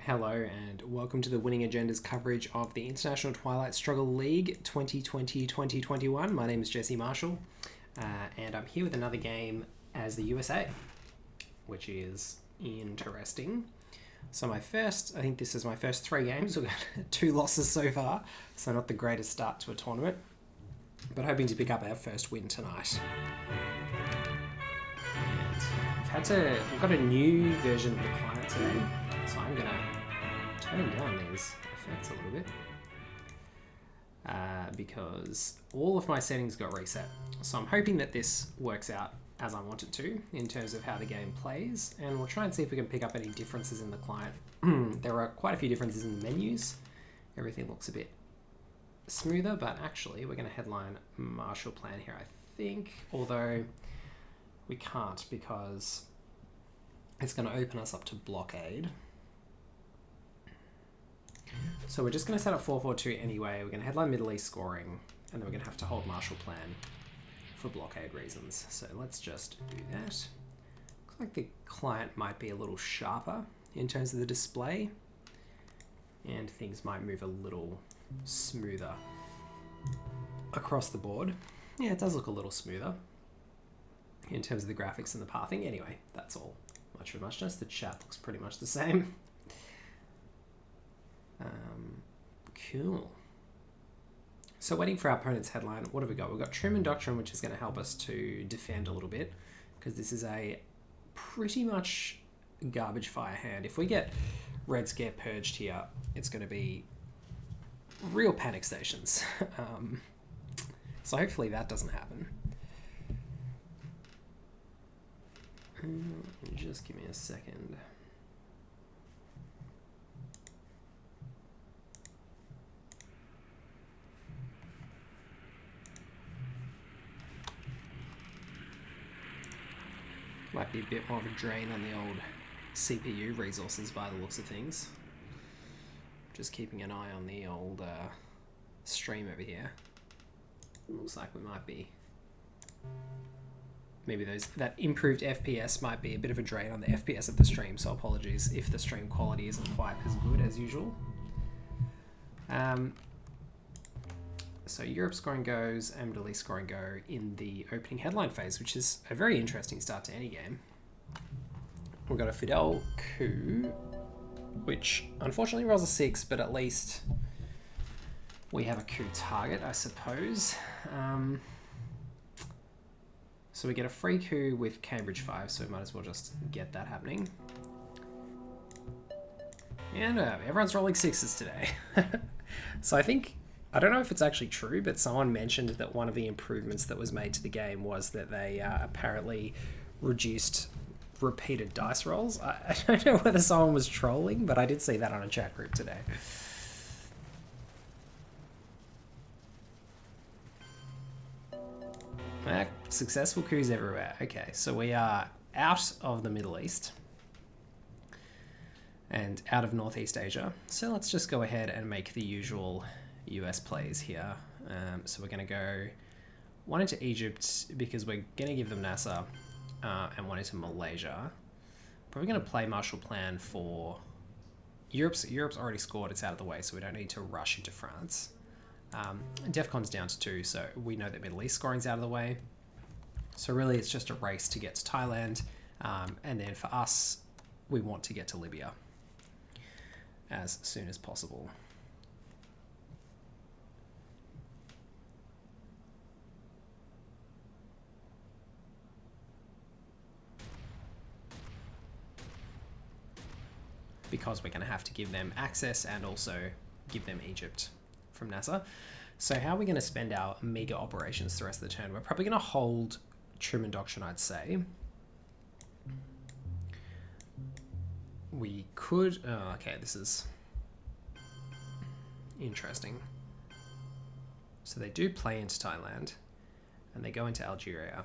Hello and welcome to the Winning Agenda's coverage of the International Twilight Struggle League 2020-2021. My name is Jesse Marshall and I'm here with another game as the USA, which is interesting. So I think this is my first 3 games. We've got 2 losses so far, so not the greatest start to a tournament, but hoping to pick up our first win tonight. And we've got a new version of the client today, so I'm going to turn down these effects a little bit because all of my settings got reset. So I'm hoping that this works out as I want it to in terms of how the game plays, and we'll try and see if we can pick up any differences in the client. There are quite a few differences in the menus. Everything looks a bit smoother, but actually we're going to headline Marshall Plan here, I think, although we can't because it's going to open us up to blockade. So we're just going to set up 4-4-2 anyway. We're going to headline Middle East scoring, and then we're going to have to hold Marshall Plan for blockade reasons. So let's just do that. Looks like the client might be a little sharper in terms of the display, and things might move a little smoother across the board. Yeah, it does look a little smoother in terms of the graphics and the pathing. Anyway, that's all much of a muchness. The chat looks pretty much the same. Cool. So waiting for our opponent's headline, what have we got? We've got Trim and Doctrine, which is going to help us to defend a little bit, because this is a pretty much garbage fire hand. If we get Red Scare purged here, it's going to be real panic stations. So hopefully that doesn't happen. Just give me a second. Might be a bit more of a drain on the old CPU resources by the looks of things. Just keeping an eye on the old stream over here. Looks like we might be... Maybe that improved FPS might be a bit of a drain on the FPS of the stream, so apologies if the stream quality isn't quite as good as usual. So Europe scoring goes and Middle East scoring go in the opening headline phase, which is a very interesting start to any game. We've got a Fidel coup, which unfortunately rolls a 6, but at least we have a coup target, I suppose. So we get a free coup with Cambridge 5, so we might as well just get that happening. And everyone's rolling 6s today. So I don't know if it's actually true, but someone mentioned that one of the improvements that was made to the game was that they apparently reduced repeated dice rolls. I don't know whether someone was trolling, but I did see that on a chat group today. Successful coups everywhere. Okay, so we are out of the Middle East and out of Northeast Asia. So let's just go ahead and make the usual US plays here. So we're going to go one into Egypt because we're going to give them Nasser, and one into Malaysia. Probably going to play Marshall Plan for Europe's already scored, it's out of the way, so we don't need to rush into France. DEFCON's down to 2, so we know that Middle East scoring's out of the way. So really it's just a race to get to Thailand, and then for us, we want to get to Libya as soon as possible. Because we're going to have to give them access and also give them Egypt from Nasser. So how are we going to spend our meager operations the rest of the turn? We're probably going to hold Trim and Doctrine, I'd say. We could... Oh, okay, this is interesting. So they do play into Thailand, and they go into Algeria.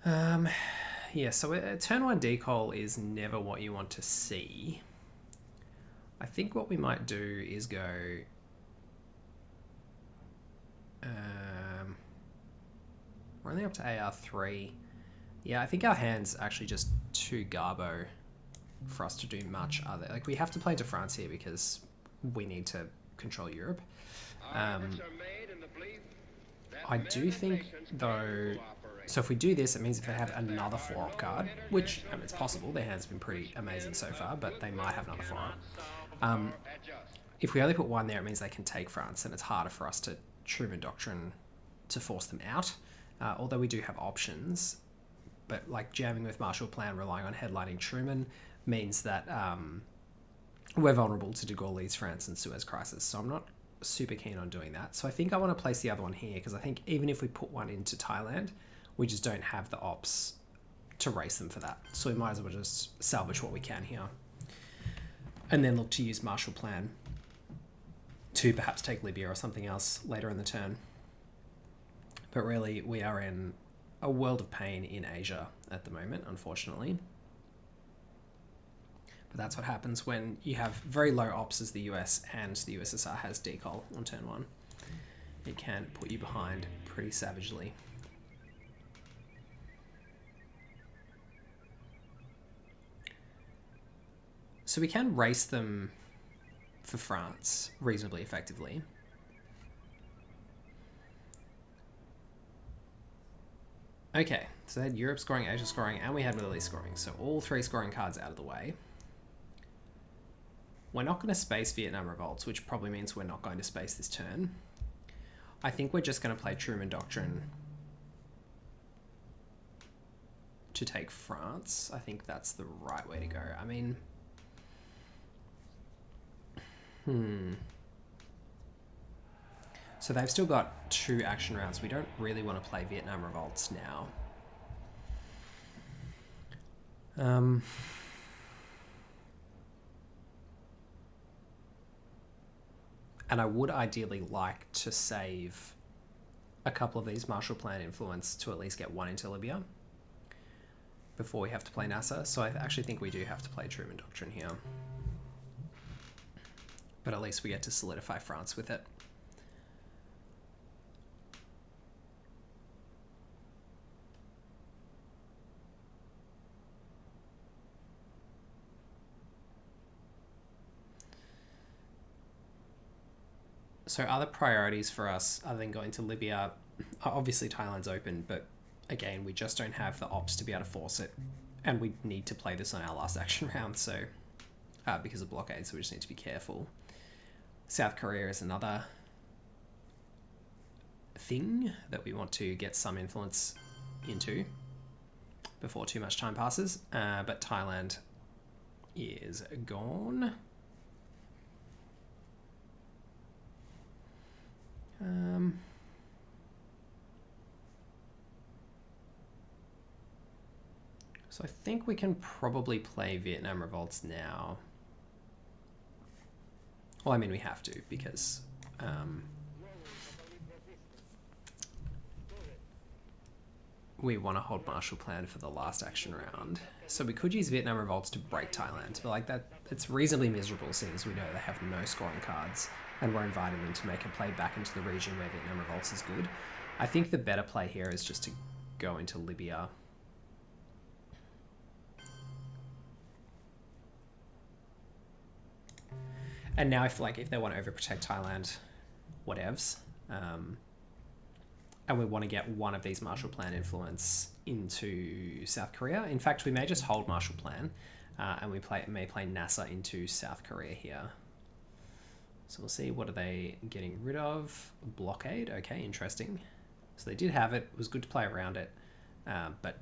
Yeah, so a turn 1 decall is never what you want to see. I think what we might do is go... we're only up to AR3. Yeah, I think our hand's actually just too garbo for us to do much other. Like, we have to play to France here because we need to control Europe. I do think, though, so if we do this, it means if they have another 4-op card, which, it's possible, their hand's been pretty amazing so far, but they might have another 4-op. If we only put one there, it means they can take France, and it's harder for us to Truman Doctrine to force them out, although we do have options. But like jamming with Marshall Plan, relying on headlining Truman, means that we're vulnerable to de Gaulle's France and Suez Crisis, so I'm not super keen on doing that. So I think I want to place the other one here, because I think even if we put one into Thailand, we just don't have the ops to race them for that. So we might as well just salvage what we can here. And then look to use Marshall Plan to perhaps take Libya or something else later in the turn. But really, we are in a world of pain in Asia at the moment, unfortunately. But that's what happens when you have very low ops as the US and the USSR has decol on turn 1. It can put you behind pretty savagely. So we can race them for France reasonably effectively. Okay, so they had Europe scoring, Asia scoring, and we had Middle East scoring. So all 3 scoring cards out of the way. We're not going to space Vietnam Revolts, which probably means we're not going to space this turn. I think we're just going to play Truman Doctrine to take France. I think that's the right way to go. I mean... So they've still got 2 action rounds. We don't really want to play Vietnam Revolts now. And I would ideally like to save a couple of these Marshall Plan influence to at least get one into Libya before we have to play Nasser. So I actually think we do have to play Truman Doctrine here. But at least we get to solidify France with it. So other priorities for us, other than going to Libya, obviously Thailand's open, but again, we just don't have the ops to be able to force it. And we need to play this on our last action round, so because of blockade, so we just need to be careful. South Korea is another thing that we want to get some influence into before too much time passes, but Thailand is gone. So I think we can probably play Vietnam Revolts now. Well, I mean, we have to, because we want to hold Marshall Plan for the last action round. So we could use Vietnam Revolts to break Thailand, but like that, it's reasonably miserable seeing as we know they have no scoring cards, and we're inviting them to make a play back into the region where Vietnam Revolts is good. I think the better play here is just to go into Libya. And now if they want to overprotect Thailand, whatevs. And we want to get one of these Marshall Plan influence into South Korea. In fact, we may just hold Marshall Plan, and we may play NASA into South Korea here. So we'll see, what are they getting rid of? Blockade, okay, interesting. So they did have it, it was good to play around it, but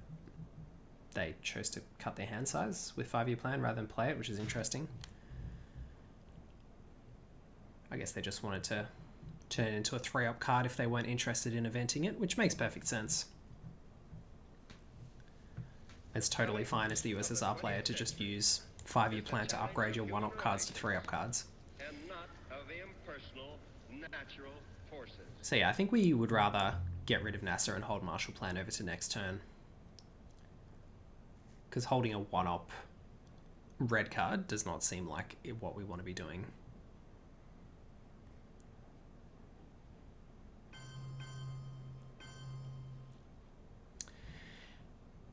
they chose to cut their hand size with 5-year plan rather than play it, which is interesting. I guess they just wanted to turn it into a 3-up card if they weren't interested in eventing it, which makes perfect sense. It's totally fine as the USSR player to just use 5-year plan to upgrade your 1-up cards to 3-up cards. So yeah, I think we would rather get rid of Nasser and hold Marshall Plan over to next turn. Because holding a 1-up red card does not seem like what we want to be doing.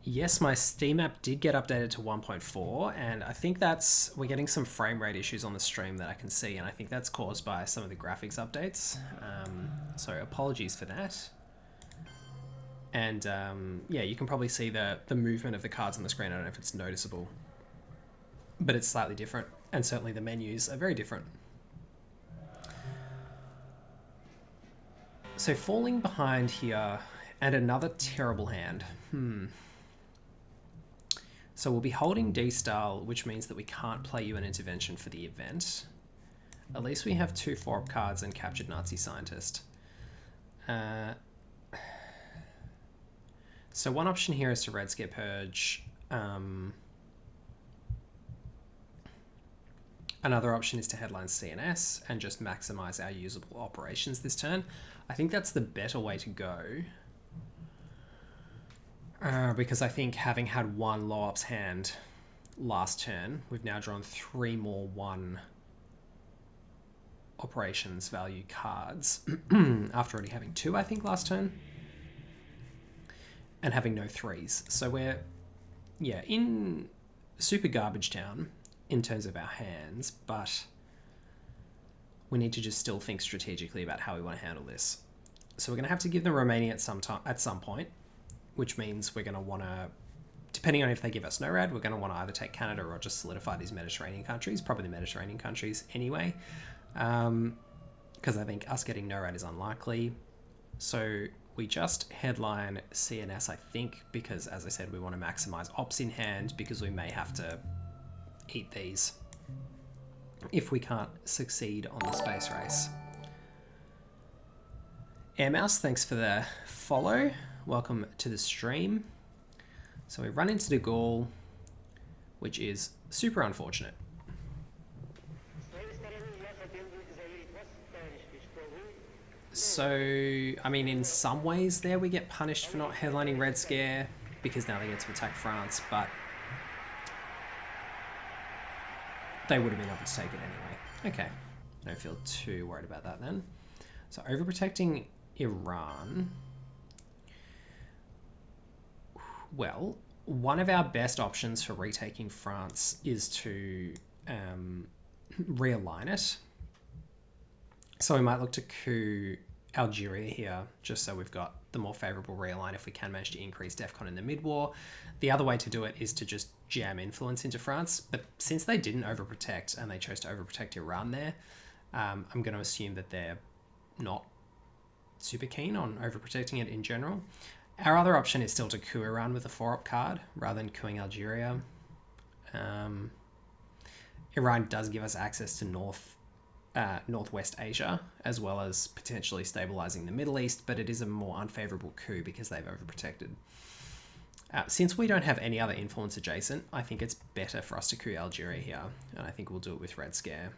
Yes, my Steam app did get updated to 1.4, and I think we're getting some frame rate issues on the stream that I can see, and I think that's caused by some of the graphics updates. So apologies for that. And yeah, you can probably see the movement of the cards on the screen. I don't know if it's noticeable, but it's slightly different, and certainly the menus are very different. So falling behind here, and another terrible hand. So we'll be holding D-Style, which means that we can't play you an intervention for the event. At least we have 2 4-up cards and Captured Nazi Scientist. So one option here is to Red Scare Purge. Another option is to headline CNS and just maximize our usable operations this turn. I think that's the better way to go. Because I think having had 1 low ops hand last turn, we've now drawn 3 more 1 operations value cards after already having 2, I think, last turn, and having no 3s. So we're, yeah, in super garbage town in terms of our hands, but we need to just still think strategically about how we want to handle this. So we're going to have to give them Romania at some point, which means we're going to want to, depending on if they give us NORAD, we're going to want to either take Canada or just solidify these Mediterranean countries, probably the Mediterranean countries anyway, because I think us getting NORAD is unlikely. So we just headline CNS, I think, because, as I said, we want to maximize ops in hand, because we may have to eat these if we can't succeed on the space race. Air Mouse, thanks for the follow. Welcome to the stream. So we run into De Gaulle, which is super unfortunate. So, I mean, in some ways there we get punished for not headlining Red Scare, because now they get to attack France, but they would have been able to take it anyway. Okay, I don't feel too worried about that then. So overprotecting Iran. Well, one of our best options for retaking France is to realign it. So we might look to coup Algeria here, just so we've got the more favourable realign if we can manage to increase DEFCON in the mid-war. The other way to do it is to just jam influence into France, but since they didn't overprotect and they chose to overprotect Iran there, I'm going to assume that they're not super keen on overprotecting it in general. Our other option is still to coup Iran with a 4-up card rather than coupping Algeria. Iran does give us access to Northwest Asia, as well as potentially stabilizing the Middle East, but it is a more unfavorable coup because they've overprotected. Since we don't have any other influence adjacent, I think it's better for us to coup Algeria here, and I think we'll do it with Red Scare.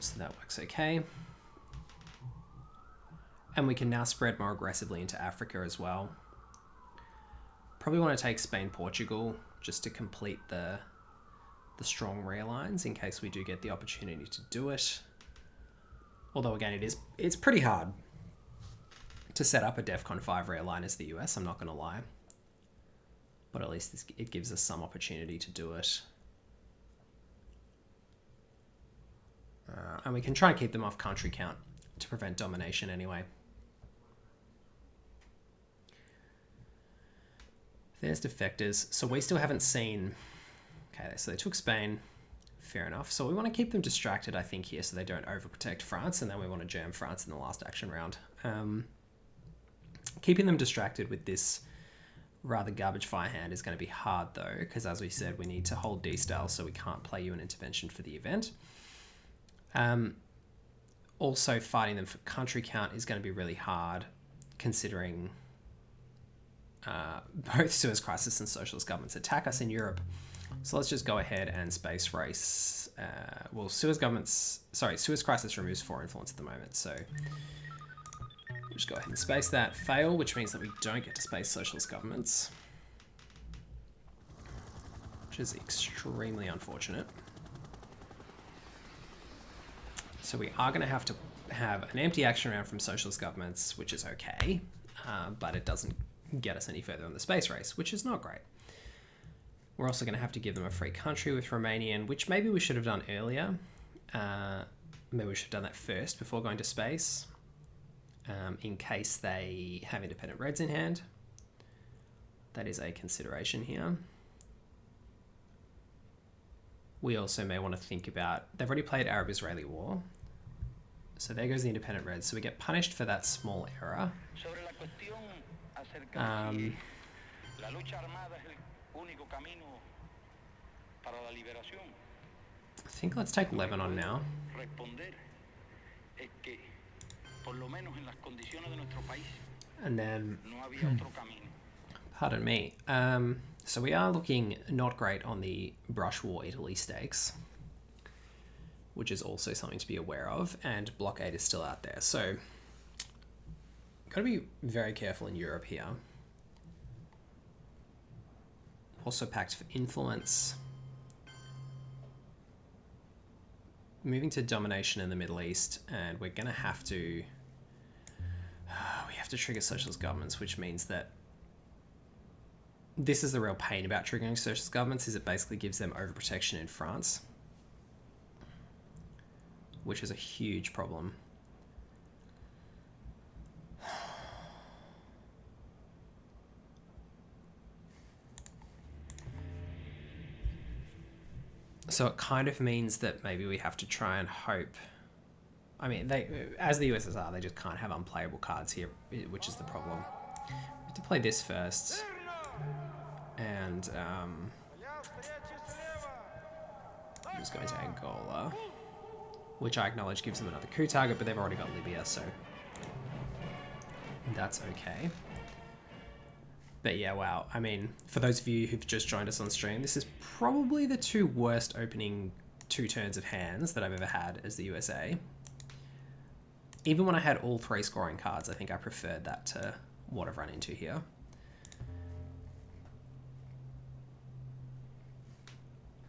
So that works okay. And we can now spread more aggressively into Africa as well. Probably want to take Spain, Portugal, just to complete the strong realigns in case we do get the opportunity to do it. Although again, it's pretty hard to set up a DEFCON 5 realign as the US, I'm not going to lie. But at least it gives us some opportunity to do it. And we can try and keep them off country count to prevent domination anyway. There's defectors. So we still haven't seen... Okay, so they took Spain. Fair enough. So we want to keep them distracted, I think, here, so they don't overprotect France, and then we want to jam France in the last action round. Keeping them distracted with this rather garbage fire hand is going to be hard, though, because as we said, we need to hold D-style, so we can't play you an intervention for the event. Also, fighting them for country count is going to be really hard, considering both Suez Crisis and socialist governments attack us in Europe. So let's just go ahead and space race. Well, Suez Crisis removes 4 influence at the moment, so we'll just go ahead and space that. Fail, which means that we don't get to space socialist governments, which is extremely unfortunate. So we are going to have to have an empty action round from socialist governments, which is okay, but it doesn't get us any further in the space race, which is not great. We're also going to have to give them a free country with Romanian, which maybe we should have done earlier. Maybe we should have done that first before going to space, in case they have independent Reds in hand. That is a consideration here. We also may want to think about, they've already played Arab-Israeli War. So there goes the independent Reds. So we get punished for that small error. I think let's take Lebanon now. And then, pardon me, so we are looking not great on the Brush War Italy stakes, which is also something to be aware of, and blockade is still out there. So, got to be very careful in Europe here. Also packed for influence. Moving to domination in the Middle East, and we're going to have to... we have to trigger socialist governments, which means that this is the real pain about triggering socialist governments, is it basically gives them overprotection in France, which is a huge problem. So it kind of means that maybe we have to try and hope. I mean, they, as the USSR, they just can't have unplayable cards here, which is the problem. We have to play this first. And I'm just going to Angola, which I acknowledge gives them another coup target, but they've already got Libya, so that's okay. But yeah, wow. I mean, for those of you who've just joined us on stream, this is probably the two worst opening 2 turns of hands that I've ever had as the USA. Even when I had all 3 scoring cards, I think I preferred that to what I've run into here.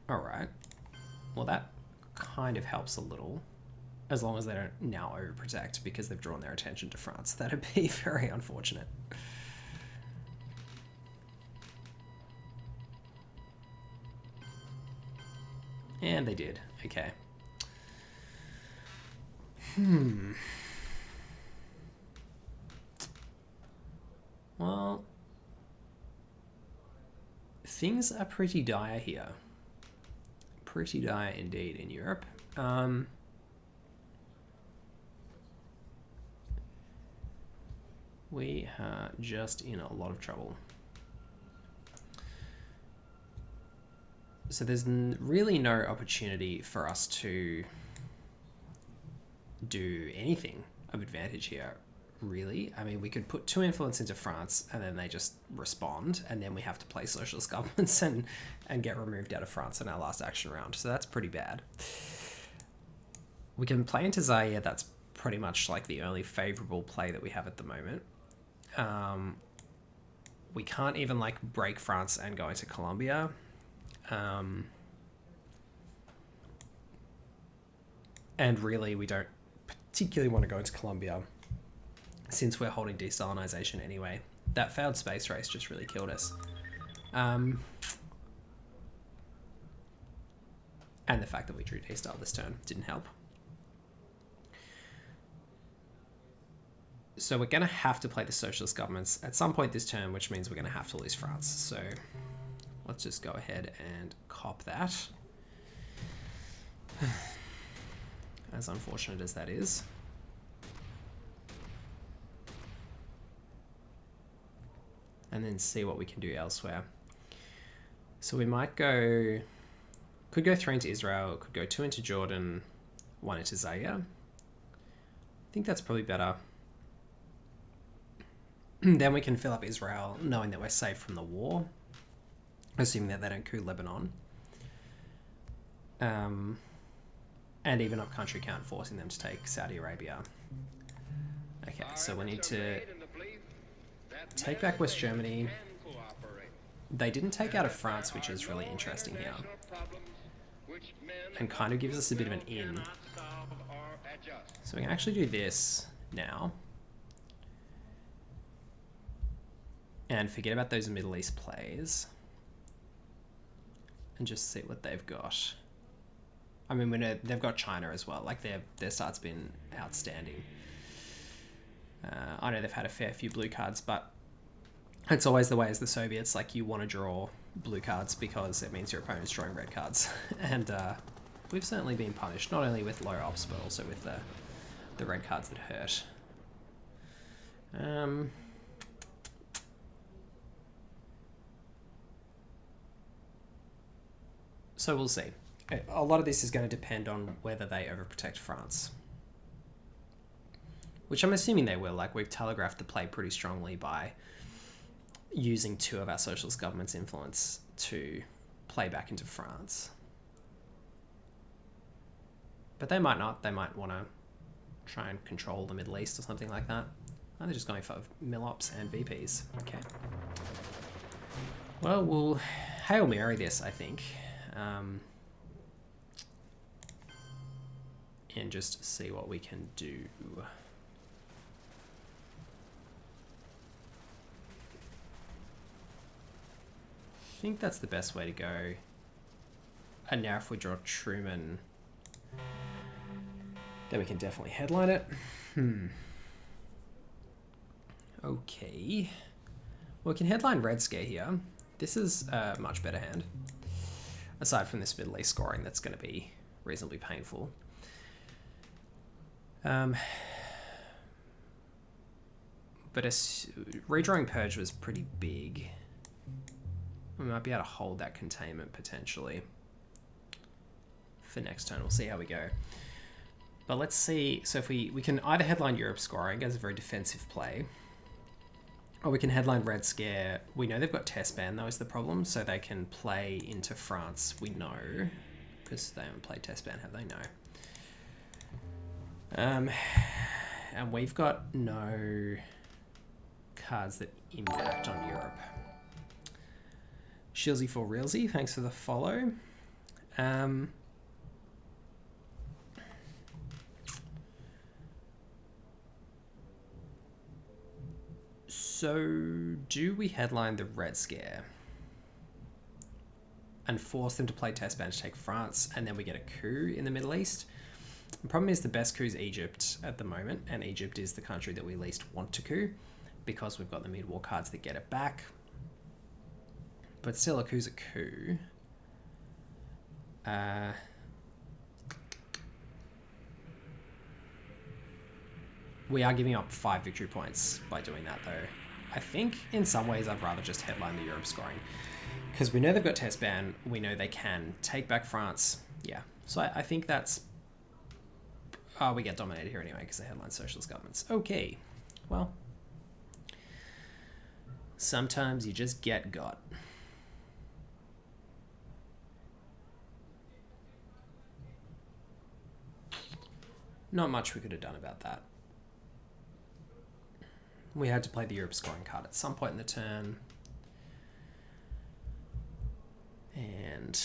Alright. Well, that kind of helps a little, as long as they don't now overprotect because they've drawn their attention to France. That'd be very unfortunate. And they did. Okay. Well, things are pretty dire here. Pretty dire indeed in Europe. We are just in a lot of trouble. So there's really no opportunity for us to do anything of advantage here, really. I mean, we could put 2 influence into France and then they just respond, and then we have to play socialist governments and get removed out of France in our last action round. So that's pretty bad. We can play into Zaire. That's pretty much like the only favorable play that we have at the moment. We can't even like break France and go into Colombia. And really, we don't particularly want to go into Colombia since we're holding desalinization anyway. That failed space race just really killed us. And the fact that we drew destal this turn didn't help. So we're going to have to play the socialist governments at some point this turn, which means we're going to have to lose France. So let's just go ahead and cop that. As unfortunate as that is. And then see what we can do elsewhere. So we might go... Could go 3 into Israel, could go 2 into Jordan, 1 into Zaire. I think that's probably better. Then we can fill up Israel, knowing that we're safe from the war. Assuming that they don't coup Lebanon. And even up country count, forcing them to take Saudi Arabia. Okay, so we need to take back West Germany. They didn't take out of France, which is really interesting here. And kind of gives us a bit of an in. So we can actually do this now. And forget about those Middle East plays. And just see what they've got. I mean, we know they've got China as well. Like their start's been outstanding. I know they've had a fair few blue cards, but it's always the way as the Soviets. Like you want to draw blue cards because it means your opponent's drawing red cards. And we've certainly been punished, not only with low ops, but also with the red cards that hurt. So we'll see. A lot of this is going to depend on whether they overprotect France. Which I'm assuming they will. Like, we've telegraphed the play pretty strongly by using 2 of our socialist government's influence to play back into France. But they might not. They might want to try and control the Middle East or something like that. Oh, they're just going for Milops and VPs. Okay. Well, we'll Hail Mary this, I think. And just see what we can do. I think that's the best way to go. And now if we draw Truman, then we can definitely headline it. Okay. Well, we can headline Red Scare here. This is a much better hand. Aside from this Middle East scoring, that's going to be reasonably painful. But redrawing Purge was pretty big. We might be able to hold that containment potentially. For next turn, we'll see how we go. But let's see. So if we can either headline Europe scoring as a very defensive play, or we can headline Red Scare. We know they've got test ban though is the problem, so they can play into France. We know, because they haven't played test ban, have they? No. And we've got no cards that impact on Europe. Shilsy for Realsy, thanks for the follow. So, do we headline the Red Scare and force them to play test ban to take France, and then we get a coup in the Middle East? The problem is the best coup is Egypt at the moment, and Egypt is the country that we least want to coup because we've got the mid-war cards that get it back. But still, a coup's a coup. We are giving up 5 victory points by doing that, though. I think in some ways I'd rather just headline the Europe scoring, because we know they've got test ban. We know they can take back France. Yeah, so I think that's... Oh, we get dominated here anyway because they headline socialist governments. Okay, well, sometimes you just get got. Not much we could have done about that. We had to play the Europe scoring card at some point in the turn. And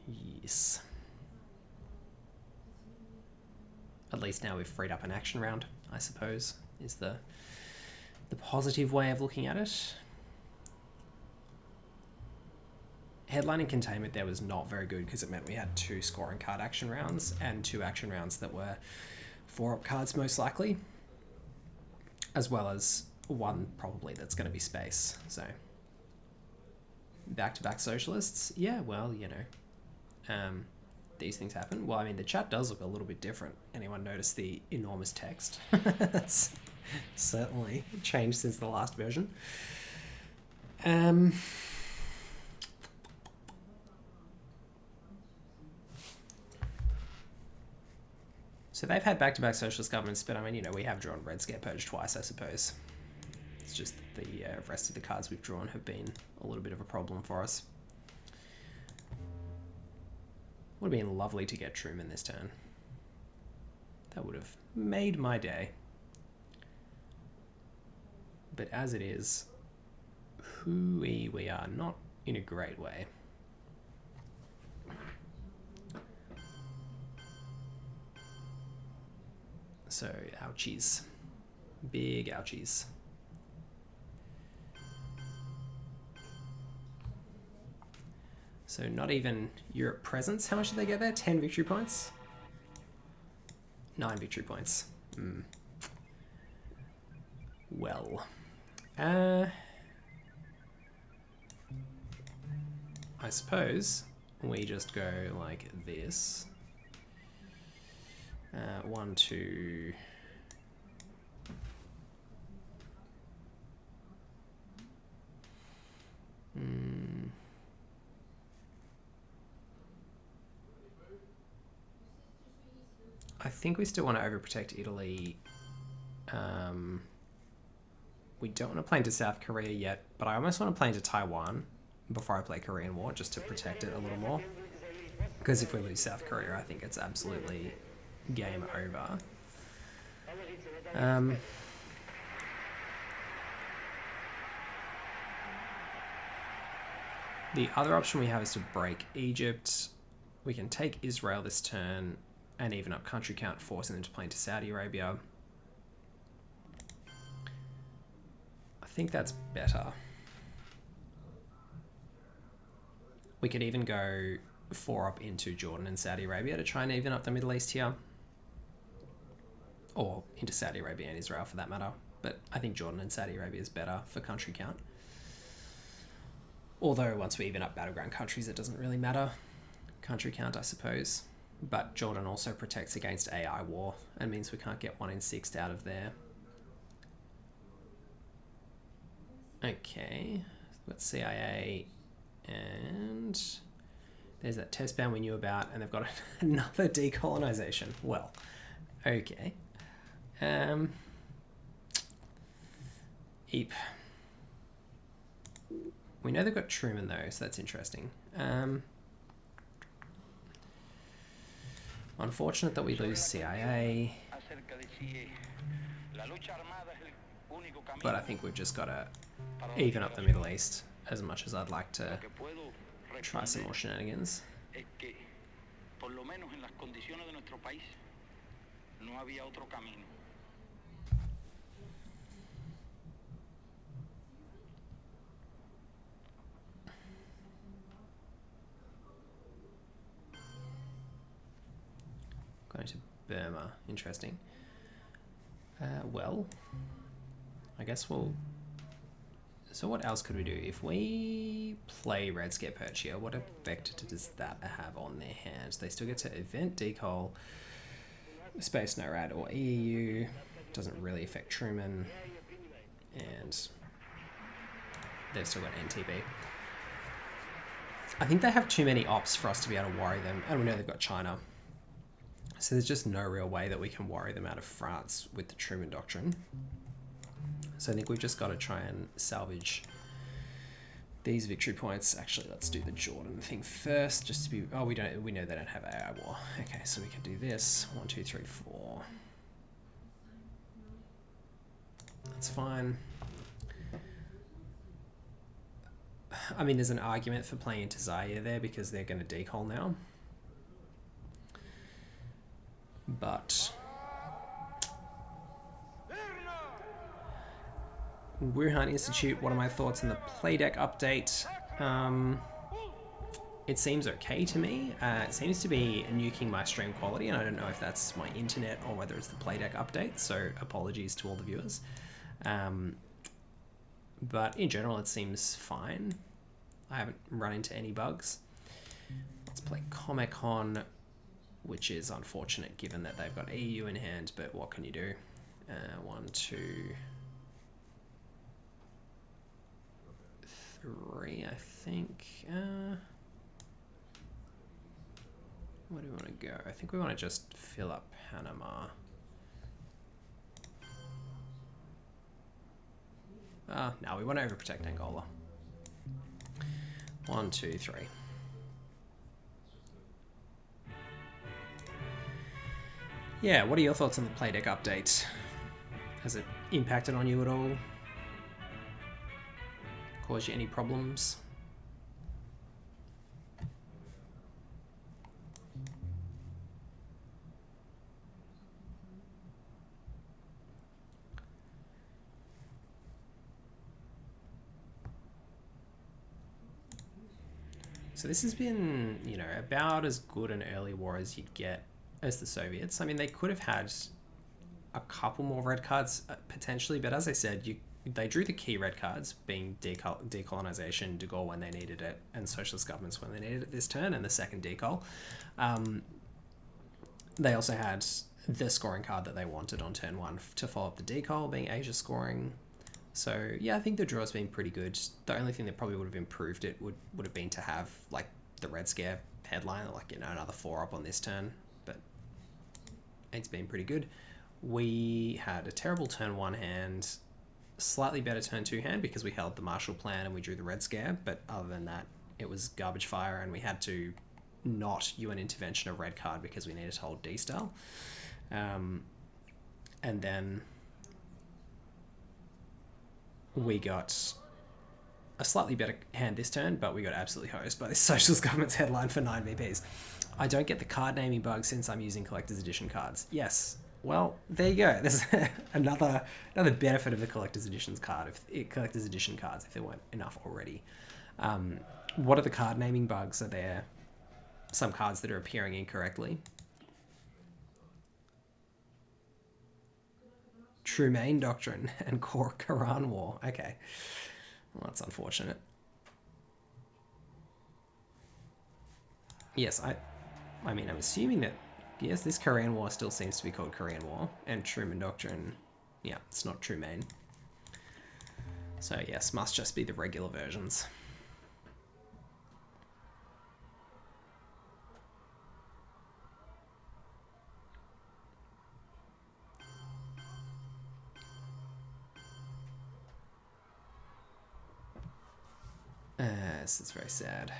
yes. At least now we've freed up an action round, I suppose, is the positive way of looking at it. Headlining containment there was not very good because it meant we had 2 scoring card action rounds and 2 action rounds that were 4-up cards most likely, as well as 1 probably that's going to be space. So back-to-back socialists, yeah, well, you know, these things happen. Well, I mean, the chat does look a little bit different. Anyone notice the enormous text? That's certainly changed since the last version. So they've had back-to-back socialist governments, but I mean, you know, we have drawn Red Scare Purge twice, I suppose. It's just that the rest of the cards we've drawn have been a little bit of a problem for us. Would have been lovely to get Truman this turn. That would have made my day. But as it is, hooey, we are not in a great way. So, ouchies. Big ouchies. So not even Europe presence. How much did they get there? 10 victory points? 9 victory points. Well. I suppose we just go like this. 1, 2... I think we still want to overprotect Italy. We don't want to play into South Korea yet, but I almost want to play into Taiwan before I play Korean War, just to protect it a little more. Because if we lose South Korea, I think it's absolutely game over. The other option we have is to break Egypt. We can take Israel this turn and even up country count, forcing them to play into Saudi Arabia. I think that's better. We could even go 4 up into Jordan and Saudi Arabia to try and even up the Middle East here. Or into Saudi Arabia and Israel for that matter. But I think Jordan and Saudi Arabia is better for country count. Although once we even up battleground countries, it doesn't really matter. Country count, I suppose. But Jordan also protects against AI war and means we can't get 1 in 6 out of there. Okay, we've got CIA and there's that test ban we knew about, and they've got another decolonization. Well, okay. Eep. We know they've got Truman though, so that's interesting. Unfortunate that we lose CIA. But I think we've just got to even up the Middle East as much as I'd like to try some more shenanigans. Going to Burma. Interesting. Well, I guess we'll... So what else could we do? If we play Red Scare Perchia, what effect does that have on their hands? They still get to event decol, Space NORAD or EU. Doesn't really affect Truman. And they've still got NTB. I think they have too many ops for us to be able to worry them. And we know they've got China. So there's just no real way that we can worry them out of France with the Truman Doctrine. So I think we've just got to try and salvage these victory points. Actually, let's do the Jordan thing first, just to be... Oh, we know they don't have AI war. Okay, so we can do this. 1, 2, 3, 4. That's fine. I mean, there's an argument for playing into Zaire there because they're going to decol now. But Wuhan Institute, what are my thoughts on the playdeck update? It seems okay to me. It seems to be nuking my stream quality, and I don't know if that's my internet or whether it's the playdeck update, so apologies to all the viewers. But in general, it seems fine. I haven't run into any bugs. Let's play Comic-Con, which is unfortunate given that they've got EU in hand, but what can you do? 1, 2, 3, I think. Where do we want to go? I think we want to just fill up Panama. No, we want to overprotect Angola. 1, 2, 3. Yeah, what are your thoughts on the playdeck update? Has it impacted on you at all? Caused you any problems? So this has been, you know, about as good an early war as you'd get as the Soviets. I mean, they could have had a couple more red cards potentially, but as I said, they drew the key red cards, being decolonization, de Gaulle when they needed it, and socialist governments when they needed it this turn, and the second decol. They also had the scoring card that they wanted on turn 1 to follow up the decol, being Asia scoring. So yeah, I think the draw's been pretty good. The only thing that probably would have improved it would have been to have like the Red Scare headline, like, you know, another 4-up on this turn, but it's been pretty good. We had a terrible turn 1 hand, slightly better turn 2 hand because we held the Marshall Plan and we drew the Red Scare, but other than that, it was garbage fire, and we had to not UN intervention a red card because we needed to hold D-style. And then we got a slightly better hand this turn, but we got absolutely hosed by this socialist government's headline for 9 VPs. I don't get the card naming bug since I'm using collector's edition cards. Yes. Well, there you go. There's another benefit of the collector's edition cards, if there weren't enough already. What are the card naming bugs? Are there some cards that are appearing incorrectly? Truman Doctrine and Core Quran War. Okay. Well, that's unfortunate. Yes, I mean, I'm assuming that, yes, this Korean War still seems to be called Korean War, and Truman Doctrine, yeah, it's not Truman. So yes, must just be the regular versions. This is very sad.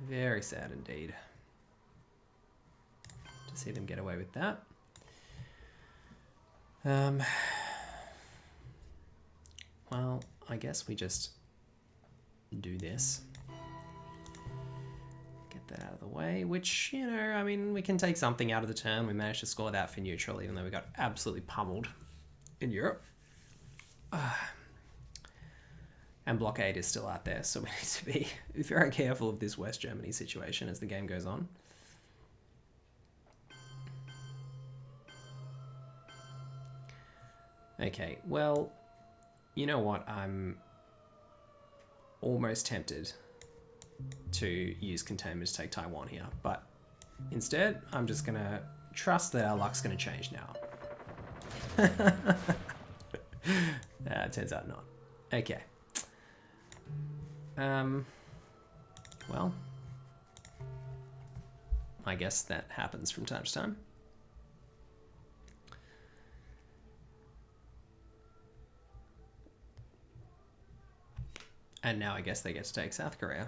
Very sad indeed to see them get away with that. Well, I guess we just do this. Get that out of the way, which, you know, I mean, we can take something out of the turn. We managed to score that for neutral, even though we got absolutely pummeled in Europe. And blockade is still out there, so we need to be very careful of this West Germany situation as the game goes on. Okay, well, you know what? I'm almost tempted to use containment to take Taiwan here, but instead, I'm just going to trust that our luck's going to change now. It turns out not. Okay. Well, I guess that happens from time to time. And now I guess they get to take South Korea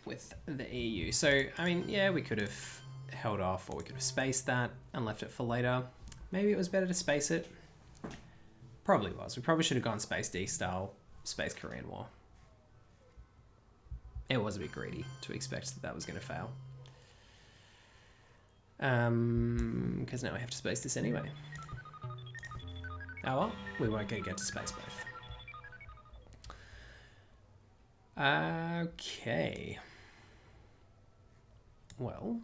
with the EU. So, I mean, yeah, we could have held off, or we could have spaced that and left it for later. Maybe it was better to space it. Probably was. We probably should have gone Space D style, Space Korean War. It was a bit greedy to expect that that was going to fail. Because now we have to space this anyway. Oh well, we won't get to space both. Okay. Well,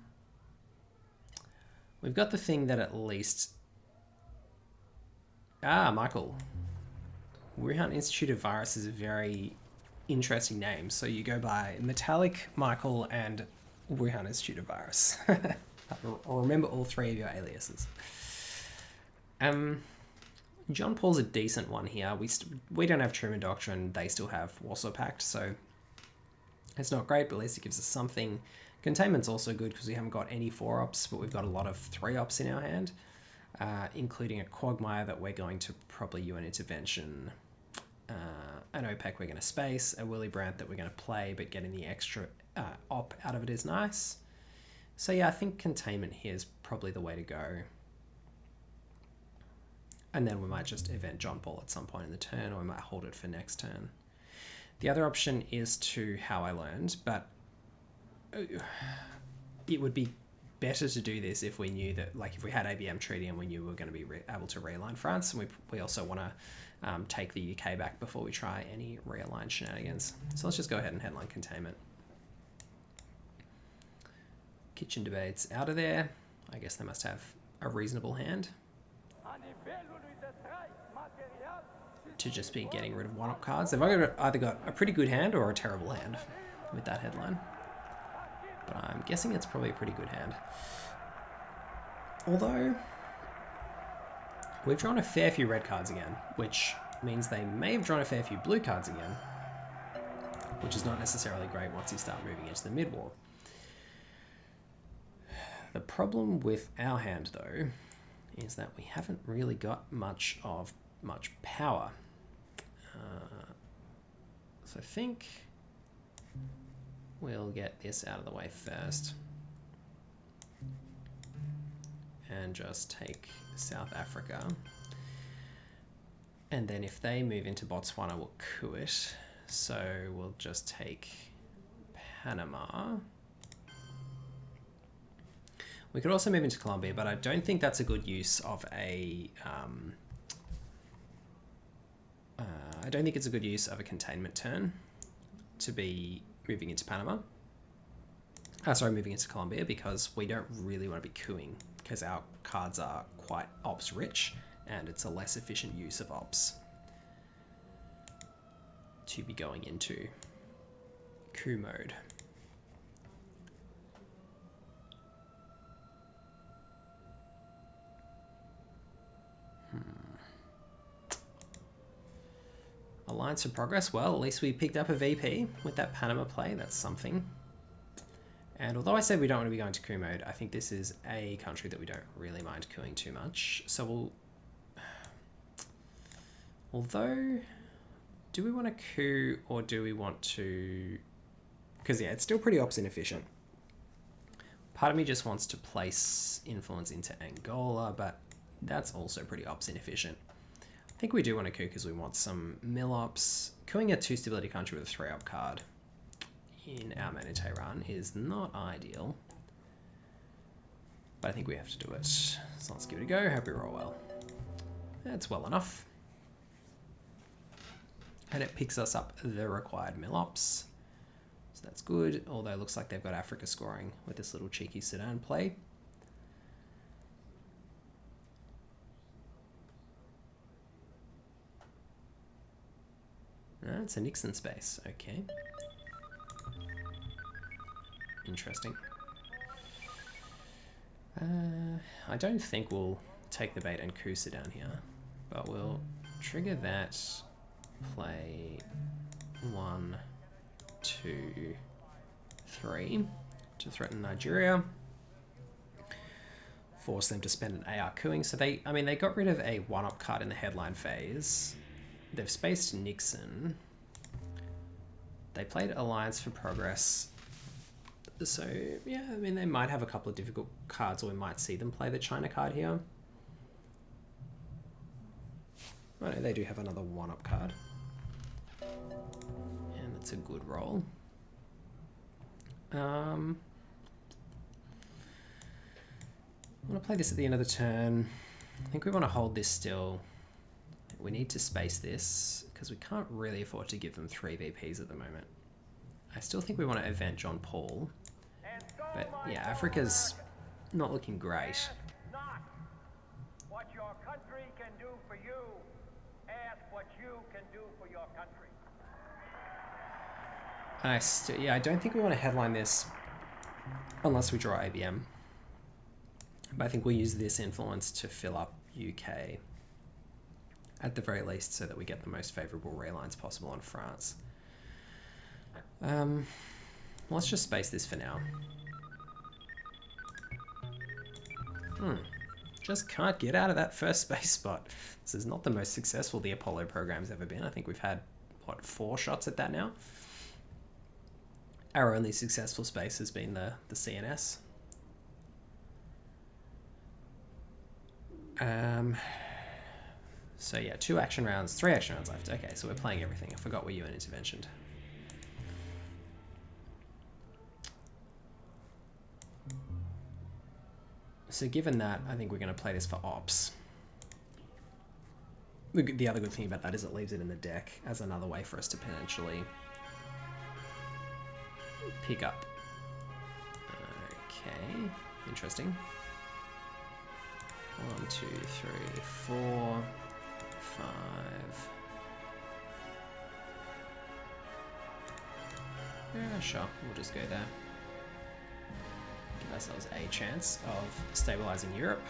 we've got the thing that at least... Michael. Wuhan Institute of Virus is a very interesting name. So you go by Metallic, Michael, and Wuhan Institute of Virus. I'll remember all 3 of your aliases. John Paul's a decent one here. We don't have Truman Doctrine. They still have Warsaw Pact, so it's not great, but at least it gives us something. Containment's also good because we haven't got any 4-ups, but we've got a lot of 3-ups in our hand. Including a Quagmire that we're going to probably UN intervention, an OPEC we're going to space, a Willy Brandt that we're going to play, but getting the extra op out of it is nice. So yeah, I think containment here is probably the way to go. And then we might just event John Paul at some point in the turn, or we might hold it for next turn. The other option is to How I Learned, but it would be better to do this if we knew that, like, if we had ABM treaty and we knew we were going to be able to realign France, and we also want to take the UK back before we try any realign shenanigans. So let's just go ahead and headline containment. Kitchen debates out of there. I guess they must have a reasonable hand to just be getting rid of one-up cards. They've either got a pretty good hand or a terrible hand with that headline. But I'm guessing it's probably a pretty good hand. Although, we've drawn a fair few red cards again, which means they may have drawn a fair few blue cards again, which is not necessarily great once you start moving into the mid-war. The problem with our hand, though, is that we haven't really got much power. So I think we'll get this out of the way first and just take South Africa. And then if they move into Botswana, we'll coup it. So we'll just take Panama. We could also move into Colombia, but I don't think that's a good use of a... I don't think it's a good use of a containment turn to be moving into Panama. Moving into Colombia, because we don't really want to be cooing because our cards are quite ops rich and it's a less efficient use of ops to be going into coup mode. Alliance of Progress. Well, at least we picked up a VP with that Panama play. That's something. And although I said we don't want to be going to coup mode, I think this is a country that we don't really mind cooing too much. So we'll... Although, do we want to coup or do we want to... Because yeah, it's still pretty ops inefficient. Part of me just wants to place influence into Angola, but that's also pretty ops inefficient. I think we do want to coup because we want some mill ops. Cooing a 2 stability country with a 3-up card in our Manute run is not ideal, but I think we have to do it. So let's give it a go. Hope we roll well. That's well enough. And it picks us up the required mill ops. So that's good, although it looks like they've got Africa scoring with this little cheeky Sudan play. It's a Nixon space, okay. Interesting. I don't think we'll take the bait and coup Sudan here, but we'll trigger that, play 1, 2, 3 to threaten Nigeria. Force them to spend an AR cooing. So they got rid of a 1-up card in the headline phase. They've spaced Nixon. They played Alliance for Progress. So, yeah, I mean, they might have a couple of difficult cards, or we might see them play the China card here. Oh, no, they do have another 1-up card. And that's a good roll. I want to play this at the end of the turn. I think we want to hold this still. We need to space this because we can't really afford to give them 3 VPs at the moment. I still think we want to event John Paul, but yeah, Africa's not looking great. Not what your country can do for you. Ask what you can do for your country. I don't think we want to headline this unless we draw ABM. But I think we'll use this influence to fill up UK at the very least, so that we get the most favourable relines possible on France. Let's just space this for now. Just can't get out of that first space spot. This is not the most successful the Apollo program's ever been. I think we've had, what, 4 shots at that now? Our only successful space has been the CNS. So yeah, 3 action rounds left. Okay, so we're playing everything. I forgot we UN interventioned. So given that, I think we're going to play this for ops. The other good thing about that is it leaves it in the deck as another way for us to potentially pick up. Okay, interesting. 1, 2, 3, 4, 5. Yeah, sure, we'll just go there. Give ourselves a chance of stabilizing Europe.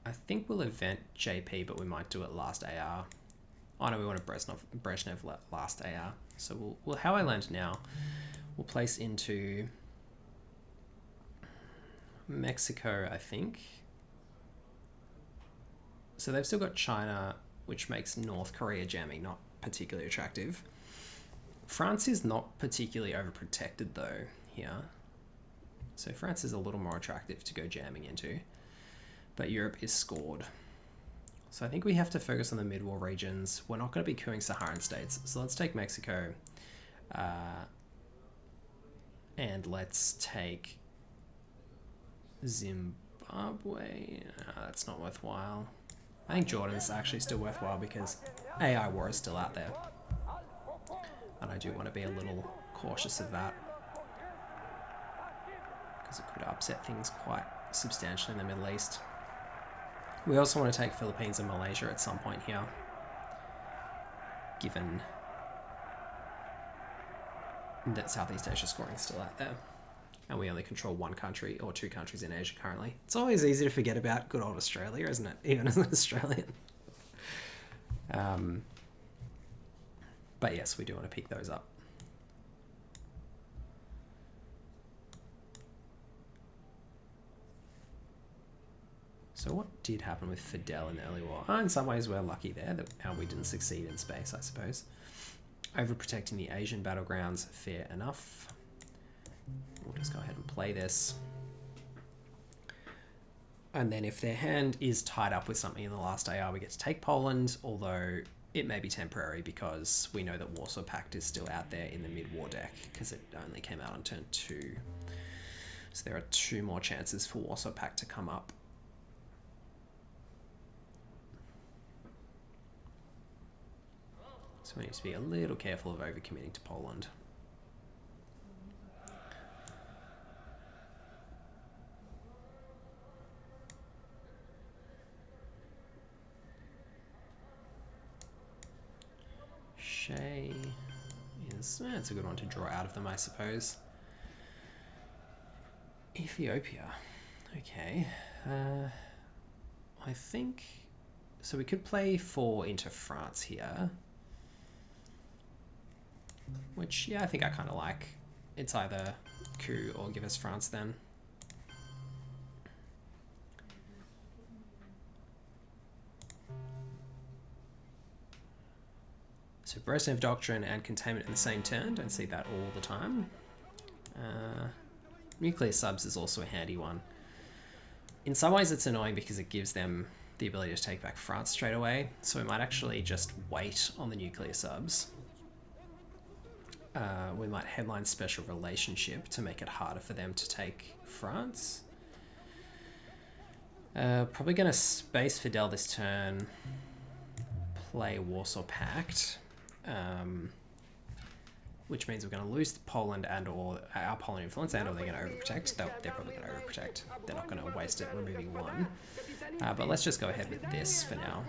I think we'll event JP, but we might do it last AR. Oh no, we want a Brezhnev last AR. So we'll how I land now, we'll place into Mexico, I think. So they've still got China, which makes North Korea jamming not particularly attractive. France is not particularly overprotected though here. So France is a little more attractive to go jamming into. But Europe is scored. So I think we have to focus on the mid-war regions. We're not going to be cooing Saharan states. So let's take Mexico. And let's take Zimbabwe. That's not worthwhile. I think Jordan's actually still worthwhile because AI war is still out there. And I do want to be a little cautious of that, because it could upset things quite substantially in the Middle East. We also want to take Philippines and Malaysia at some point here, given that Southeast Asia scoring is still out there. And we only control one country or two countries in Asia currently. It's always easy to forget about good old Australia, isn't it? Even as an Australian. But yes, we do want to pick those up. So what did happen with Fidel in the early war? Oh, in some ways we're lucky there that we didn't succeed in space, I suppose. Overprotecting the Asian battlegrounds, fair enough. We'll just go ahead and play this. And then if their hand is tied up with something in the last AR, we get to take Poland, although it may be temporary because we know that Warsaw Pact is still out there in the mid-war deck because it only came out on turn 2. So there are 2 more chances for Warsaw Pact to come up. So we need to be a little careful of overcommitting to Poland. Shay is... it's a good one to draw out of them, I suppose. Ethiopia. Okay. I think... So we could play 4 into France here. Which, yeah, I think I kind of like. It's either coup or give us France then. So Brezhnev Doctrine and Containment in the same turn. Don't see that all the time. Nuclear subs is also a handy one. In some ways it's annoying because it gives them the ability to take back France straight away. So we might actually just wait on the nuclear subs. We might headline Special Relationship to make it harder for them to take France. Probably going to space Fidel this turn. Play Warsaw Pact. Which means we're going to lose Poland and or our Poland influence, and or they're going to overprotect. They're probably going to overprotect. They're not going to waste it removing 1. But let's just go ahead with this for now.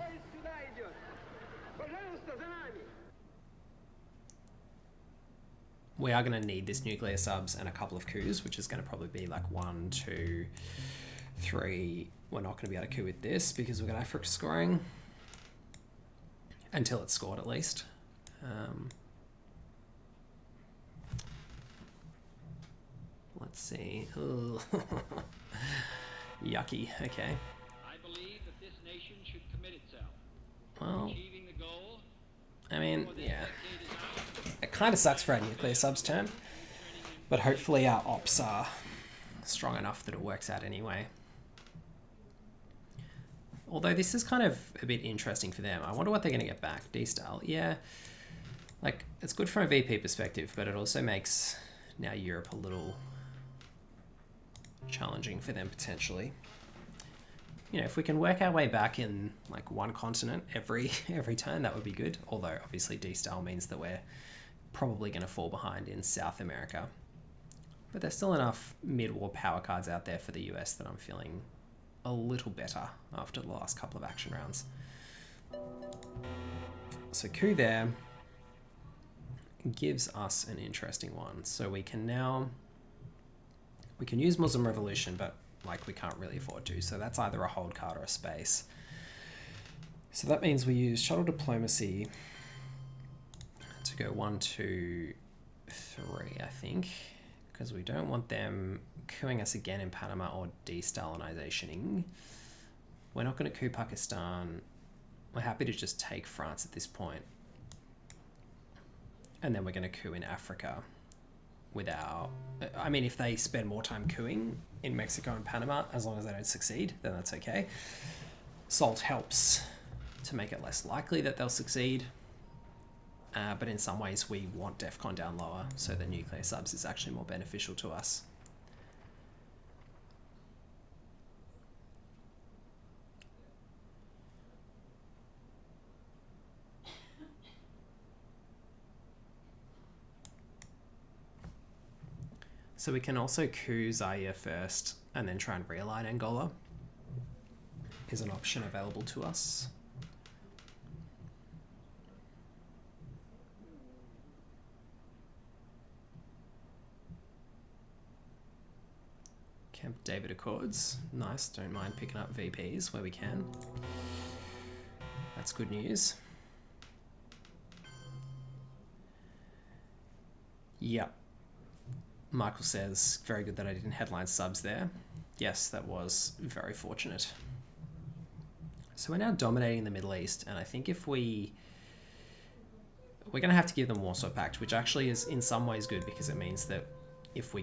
We are going to need this nuclear subs and a couple of coups, which is going to probably be like 1, 2, 3. We're not going to be able to coup with this because we're going to Africa scoring. Until it's scored, at least. Let's see. Yucky. Okay. I believe that this nation should commit itself Well, to achieving the goal. I mean, yeah. It kind of sucks for our nuclear subs turn, but hopefully our ops are strong enough that it works out anyway. Although this is kind of a bit interesting for them. I wonder what they're going to get back. D-Style. Yeah. Like, it's good from a VP perspective, but it also makes now Europe a little challenging for them potentially. you know, if we can work our way back in like one continent every turn, that would be good. Although obviously D-style means that we're probably going to fall behind in South America. But there's still enough mid-war power cards out there for the US that I'm feeling a little better after the last couple of action rounds. So coup there gives us an interesting one. So we can use Muslim Revolution, but like we can't really afford to. So that's either a hold card or a space. So that means we use Shuttle Diplomacy to go 1, 2, 3, I think, because we don't want them cooing us again in Panama or de-Stalinizationing. We're not going to coup Pakistan. We're happy to just take France at this point. And then we're going to coup in Africa without... I mean, if they spend more time cooing in Mexico and Panama, as long as they don't succeed, then that's okay. Salt helps to make it less likely that they'll succeed. But in some ways, we want DEFCON down lower, so the nuclear subs is actually more beneficial to us. So we can also coup Zaire first and then try and realign Angola is an option available to us. Camp David Accords. Nice, don't mind picking up VPs where we can. That's good news. Yep. Michael says, very good that I didn't headline subs there. Yes, that was very fortunate. So we're now dominating the Middle East, and I think if we're going to have to give them Warsaw Pact, which actually is in some ways good because it means that if we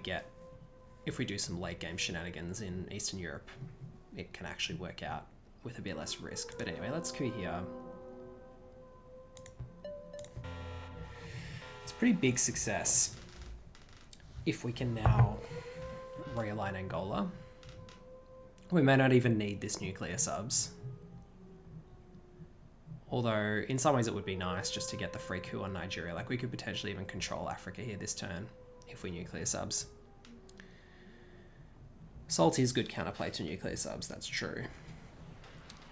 do some late game shenanigans in Eastern Europe, it can actually work out with a bit less risk. But anyway, let's coup here. It's a pretty big success if we can now realign Angola. We may not even need this nuclear subs. Although, in some ways it would be nice just to get the free coup on Nigeria. Like, we could potentially even control Africa here this turn if we nuclear subs. Salt is good counterplay to nuclear subs, that's true.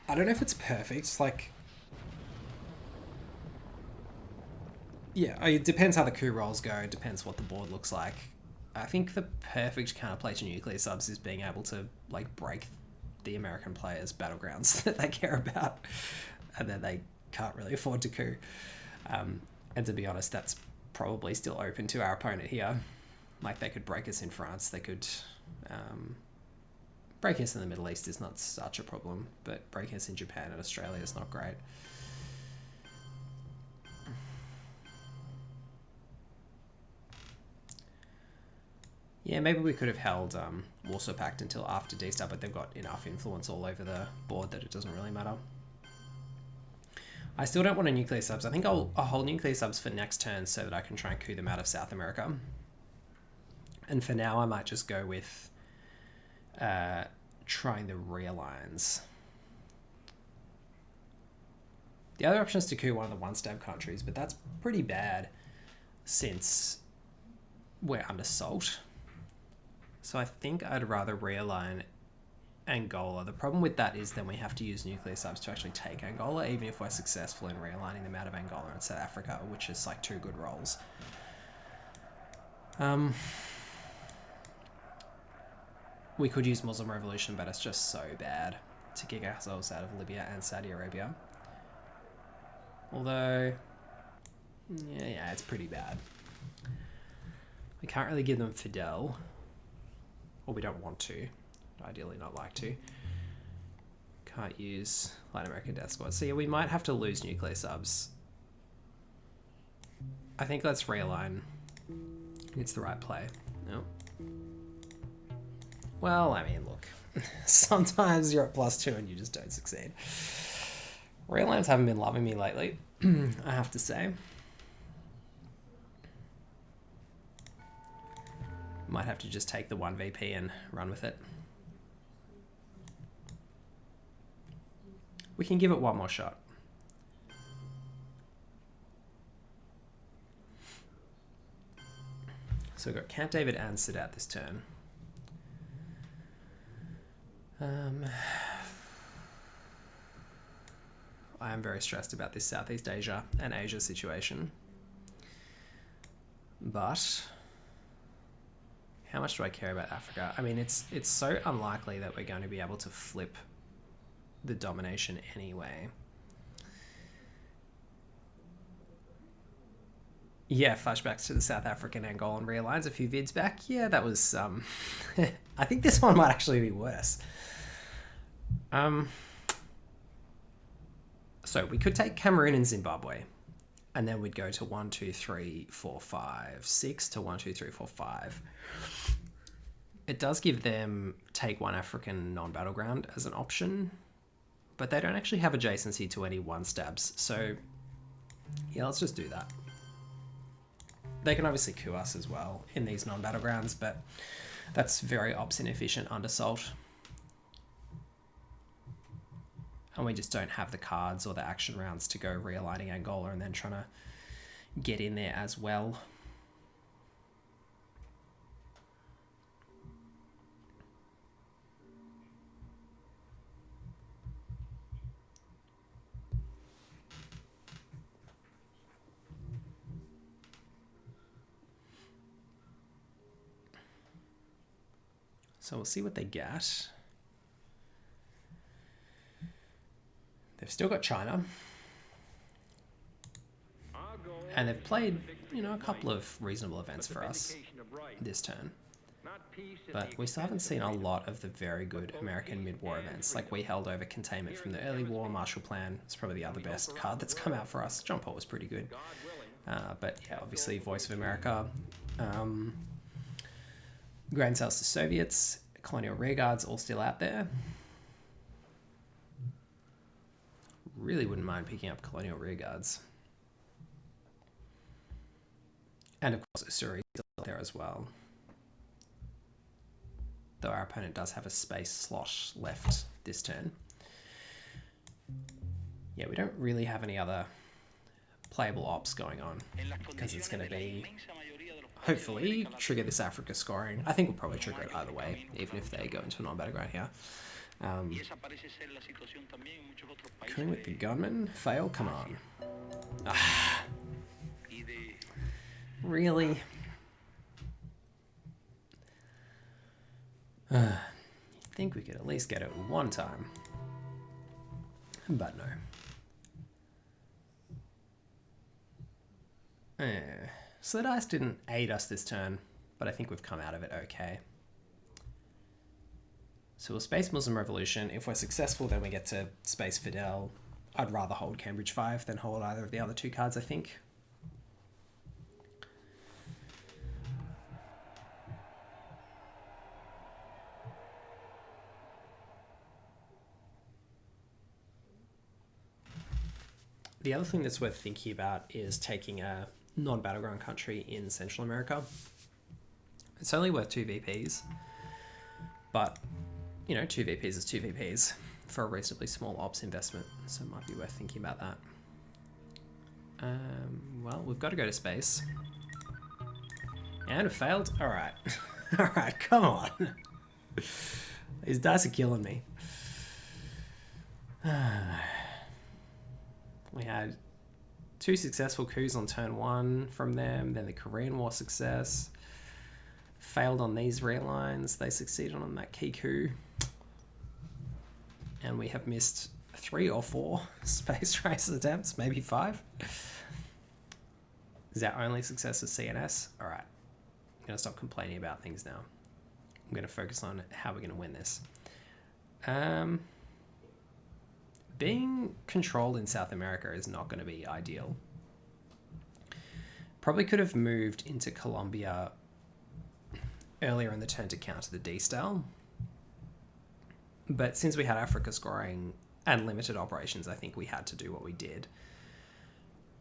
I don't know if it's perfect, like... Yeah, it depends how the coup rolls go, it depends what the board looks like. I think the perfect counterplay to nuclear subs is being able to, like, break the American players' battlegrounds that they care about, and then they can't really afford to coup. And to be honest, that's probably still open to our opponent here. Like, they could break us in France, they could... break us in the Middle East is not such a problem, but break us in Japan and Australia is not great. Yeah, maybe we could have held Warsaw Pact until after D-Star, but they've got enough influence all over the board that it doesn't really matter. I still don't want a nuclear subs. I think I'll hold nuclear subs for next turn so that I can try and coup them out of South America. And for now, I might just go with trying the realigns. The other option is to coup one of the one-stab countries, but that's pretty bad since we're under salt. So I think I'd rather realign Angola. The problem with that is then we have to use nuclear subs to actually take Angola, even if we're successful in realigning them out of Angola and South Africa, which is like 2 good rolls. We could use Muslim Revolution, but it's just so bad to kick ourselves out of Libya and Saudi Arabia. Although, yeah, it's pretty bad. We can't really give them Fidel, or we don't want to. Ideally not like to. Can't use Latin American Death Squad. So yeah, we might have to lose nuclear subs. I think let's realign. It's the right play. No. Well, I mean, look. Sometimes you're at +2 and you just don't succeed. Realigns haven't been loving me lately, I have to say. Might have to just take the 1 VP and run with it. We can give it one more shot. So we've got Camp David and Sadat this turn. I am very stressed about this Southeast Asia and Asia situation. But how much do I care about Africa? I mean, it's so unlikely that we're going to be able to flip the domination anyway. Yeah, flashbacks to the South African Angolan realigns a few vids back. Yeah, that was I think this one might actually be worse. So we could take Cameroon and Zimbabwe, and then we'd go to 1, 2, 3, 4, 5, 6 to 1, 2, 3, 4, 5. It does give them take one African non-battleground as an option, but they don't actually have adjacency to any one stabs. So yeah, let's just do that. They can obviously coup us as well in these non-battlegrounds, but that's very ops inefficient under Salt. And we just don't have the cards or the action rounds to go realigning Angola and then trying to get in there as well. So we'll see what they get. They've still got China. And they've played, you know, a couple of reasonable events for us this turn. But we still haven't seen a lot of the very good American mid-war events. Like we held over Containment from the early war, Marshall Plan. It's probably the other best card that's come out for us. John Paul was pretty good. But yeah, obviously Voice of America. Grand Sales to Soviets, Colonial Rearguards all still out there. Really wouldn't mind picking up Colonial Rearguards. And of course Usuri is still out there as well. Though our opponent does have a space slot left this turn. Yeah, we don't really have any other playable ops going on, because it's going to be, hopefully, trigger this Africa scoring. I think we'll probably trigger it either way, even if they go into a non-battleground here. Going with the gunman? Fail? Come on. Ah. Really? You'd think we could at least get it one time. But no. So the dice didn't aid us this turn, but I think we've come out of it okay. So we'll space Muslim Revolution. If we're successful, then we get to space Fidel. I'd rather hold Cambridge 5 than hold either of the other two cards, I think. The other thing that's worth thinking about is taking a non-battleground country in Central America. It's only worth 2 VPs, but, you know, 2 VPs is 2 VPs for a reasonably small ops investment, so it might be worth thinking about that. Well, we've got to go to space. And it failed? Alright. Alright, come on. These dice are killing me. We had 2 successful coups on turn 1 from them, then the Korean War success. Failed on these realigns. They succeeded on that key coup. And we have missed 3 or 4 space race attempts, maybe 5. Is our only success is CNS? Alright. I'm going to stop complaining about things now. I'm going to focus on how we're going to win this. Being controlled in South America is not going to be ideal. Probably could have moved into Colombia earlier in the turn to counter the D-style. But since we had Africa scoring and limited operations, I think we had to do what we did.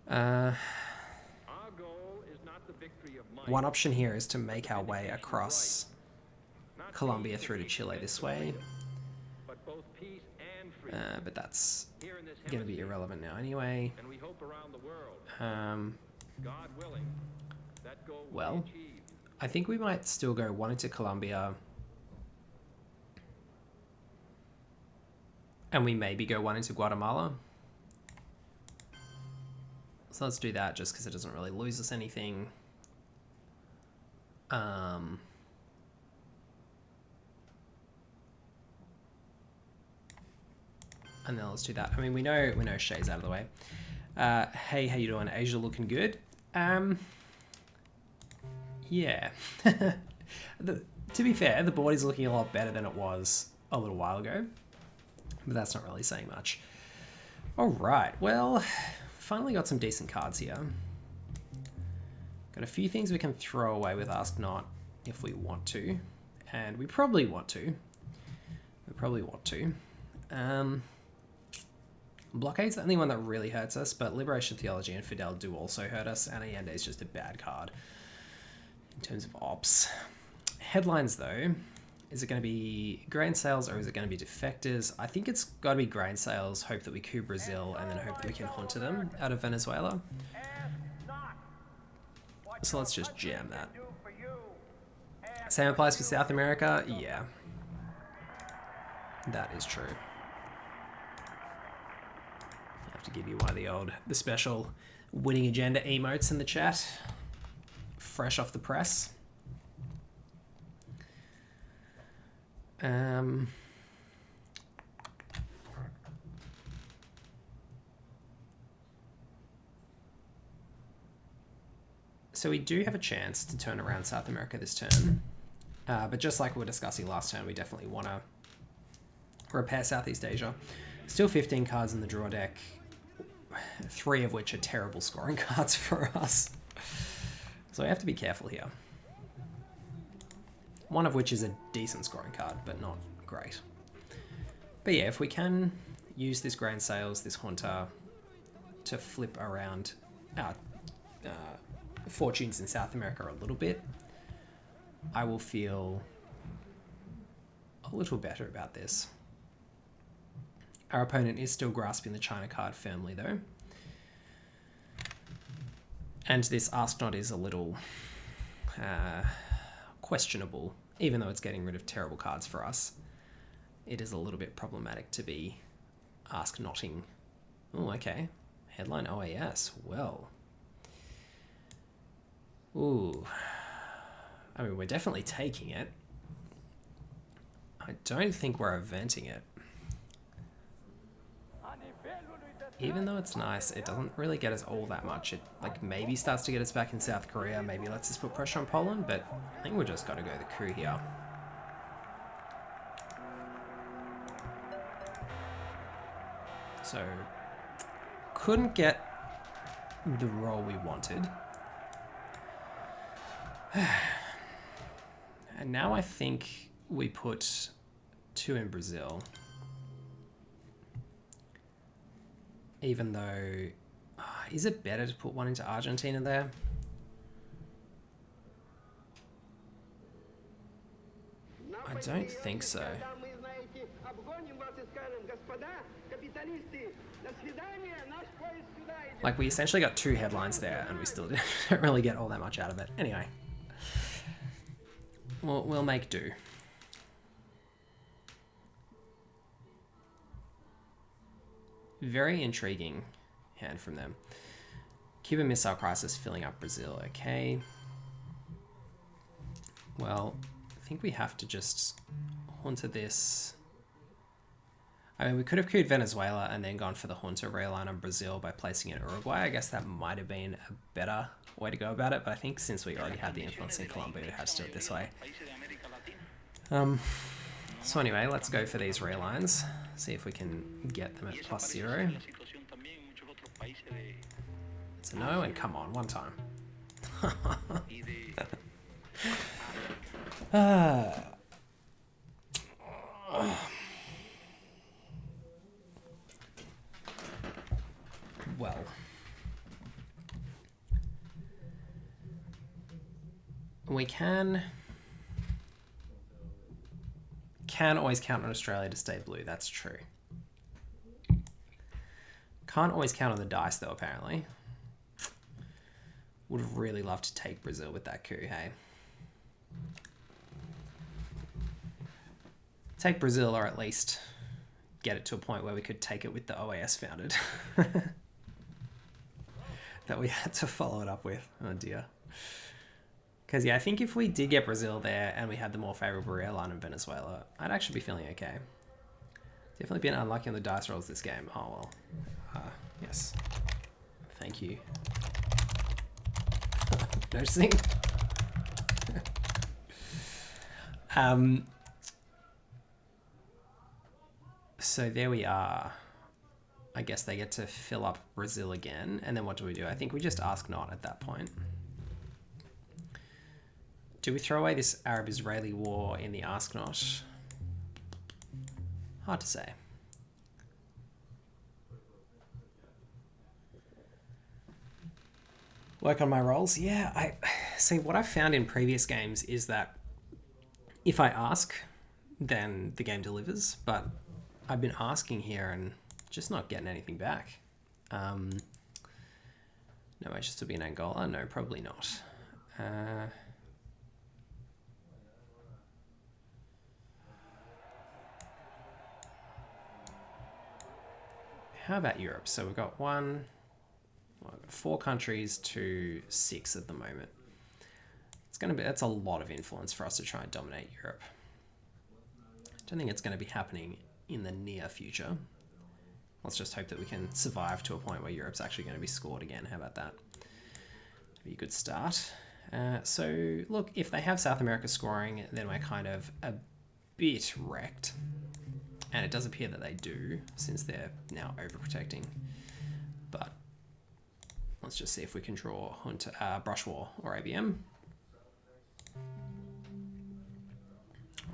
One option here is to make our way across Colombia through to Chile this way. but that's here in this going to be hemisphere, irrelevant now anyway. and we hope around the world, Um, God willing, that goal will well, be achieved. I think we might still go one into Colombia, and we maybe go one into Guatemala. So let's do that just because it doesn't really lose us anything. And then let's do that. I mean, we know Shay's out of the way. Hey, how you doing? Asia looking good? Yeah. To be fair, the board is looking a lot better than it was a little while ago. But that's not really saying much. Alright, well, finally got some decent cards here. Got a few things we can throw away with Ask Not if we want to. And we probably want to. Blockade's the only one that really hurts us, but Liberation Theology and Fidel do also hurt us, and Allende is just a bad card in terms of ops. Headlines, though, is it going to be grain sales or is it going to be defectors? I think it's got to be grain sales, hope that we coup Brazil, and then hope that we can hunter them out of Venezuela. So let's just jam that. Same applies for South America? Yeah. That is true. I have to give you one of the special winning agenda emotes in the chat. Fresh off the press. So we do have a chance to turn around South America this turn. But just like we were discussing last turn, we definitely want to repair Southeast Asia. Still 15 cards in the draw deck, 3 of which are terrible scoring cards for us. So we have to be careful here. One of which is a decent scoring card, but not great. But yeah, if we can use this grain sales, this hunter, to flip around our fortunes in South America a little bit, I will feel a little better about this. Our opponent is still grasping the China card firmly, though. And this Ask Not is a little questionable, even though it's getting rid of terrible cards for us. It is a little bit problematic to be Ask Notting. Oh, okay. Headline OAS. Well. Ooh. I mean, we're definitely taking it. I don't think we're eventing it. Even though it's nice, it doesn't really get us all that much. It like maybe starts to get us back in South Korea, maybe lets us put pressure on Poland, but I think we've just got to go the coup here. So, couldn't get the roll we wanted. And now I think we put 2 in Brazil. Even though, is it better to put 1 into Argentina there? I don't think so. Like, we essentially got 2 headlines there, and we still don't really get all that much out of it. Anyway. We'll make do. Very intriguing hand from them. Cuban Missile Crisis filling up Brazil. Okay. Well, I think we have to just hunter this. I mean, we could have queued Venezuela and then gone for the hunter realign on Brazil by placing in Uruguay. I guess that might have been a better way to go about it, but I think since we already had the influence in Colombia, we had to do it this way. So anyway, let's go for these realigns. See if we can get them at +0. It's a no, and come on, one time. Well. We can always count on Australia to stay blue, that's true. Can't always count on the dice though, apparently. Would have really loved to take Brazil with that coup, hey? Take Brazil, or at least get it to a point where we could take it with the OAS founded. That we had to follow it up with. Oh dear. Because yeah, I think if we did get Brazil there and we had the more favourable realignment in Venezuela, I'd actually be feeling okay. Definitely been unlucky on the dice rolls this game. Oh well. Yes. Thank you. Noticing. So there we are. I guess they get to fill up Brazil again. And then what do we do? I think we just ask not at that point. Do we throw away this Arab-Israeli war in the ask not? Hard to say. Work on my rolls? Yeah, I see what I've found in previous games is that if I ask, then the game delivers. But I've been asking here and just not getting anything back. No, I should still be in Angola? No, probably not. How about Europe? So we've got 4 countries to 6 at the moment. That's a lot of influence for us to try and dominate Europe. I don't think it's going to be happening in the near future. Let's just hope that we can survive to a point where Europe's actually going to be scored again. How about that? Be a good start. So look, if they have South America scoring, then we're kind of a bit wrecked. And it does appear that they do, since they're now overprotecting. But let's just see if we can draw Brush War or ABM.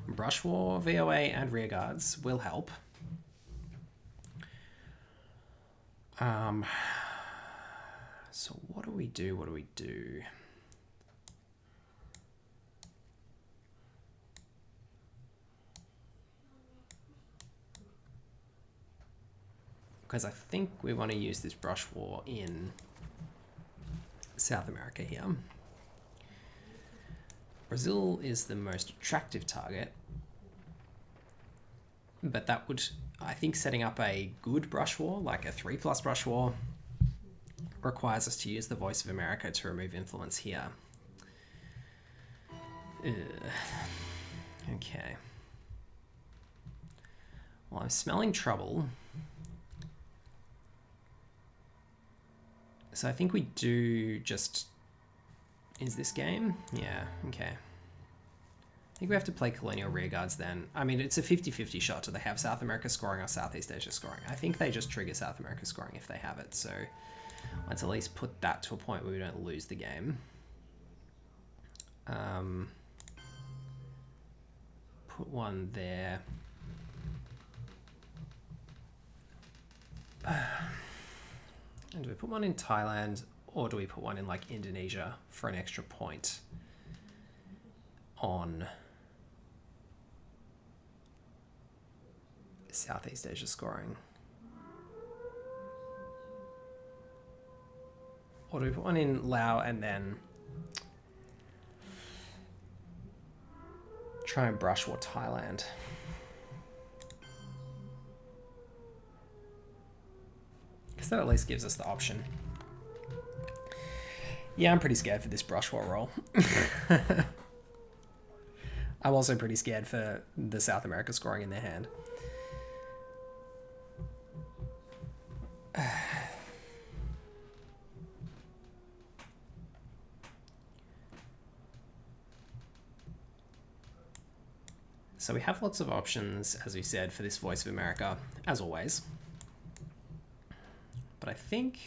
Brush War, VOA, and Rearguards will help. So what do we do? What do we do? Because I think we want to use this Brush War in South America here. Brazil is the most attractive target, but that would, I think, setting up a good brush war, like a 3+ brush war, requires us to use the Voice of America to remove influence here. Okay. Well, I'm smelling trouble. So I think we do just... Is this game? Yeah, okay. I think we have to play Colonial Rearguards then. I mean, it's a 50-50 shot. Do they have South America scoring or Southeast Asia scoring? I think they just trigger South America scoring if they have it. So let's at least put that to a point where we don't lose the game. Put one there. And do we put one in Thailand, or do we put one in like Indonesia for an extra point on Southeast Asia scoring? Or do we put one in Laos and then try and brush war Thailand? Because that at least gives us the option. Yeah, I'm pretty scared for this brush war roll. I'm also pretty scared for the South America scoring in their hand. So we have lots of options, as we said, for this Voice of America, as always. But I think,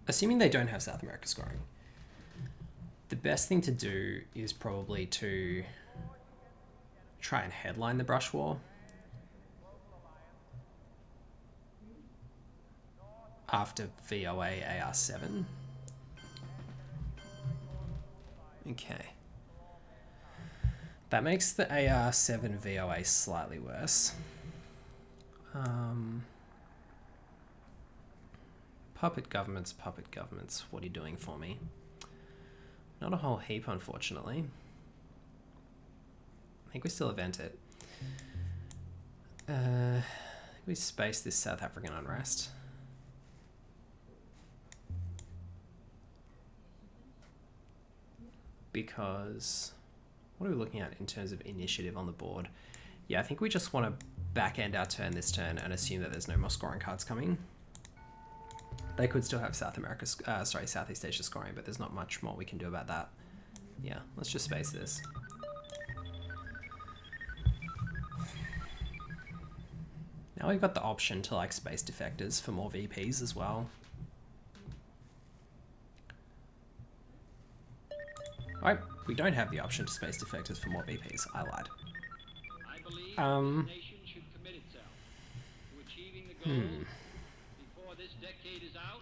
assuming they don't have South America scoring, the best thing to do is probably to try and headline the brush war. After VOA AR7. Okay. That makes the AR7 VOA slightly worse. puppet governments, what are you doing for me? Not a whole heap, unfortunately. I think we still event it. We space this South African unrest. Because what are we looking at in terms of initiative on the board? Yeah, I think we just want to back end our turn this turn and assume that there's no more scoring cards coming. They could still have Southeast Asia scoring, but there's not much more we can do about that. Yeah, let's just space this. Now we've got the option to like space defectors for more VPs as well. Alright, we don't have the option to space defectors for more VPs. I lied. I believe this nation should commit itself to achieving the goal before this decade is out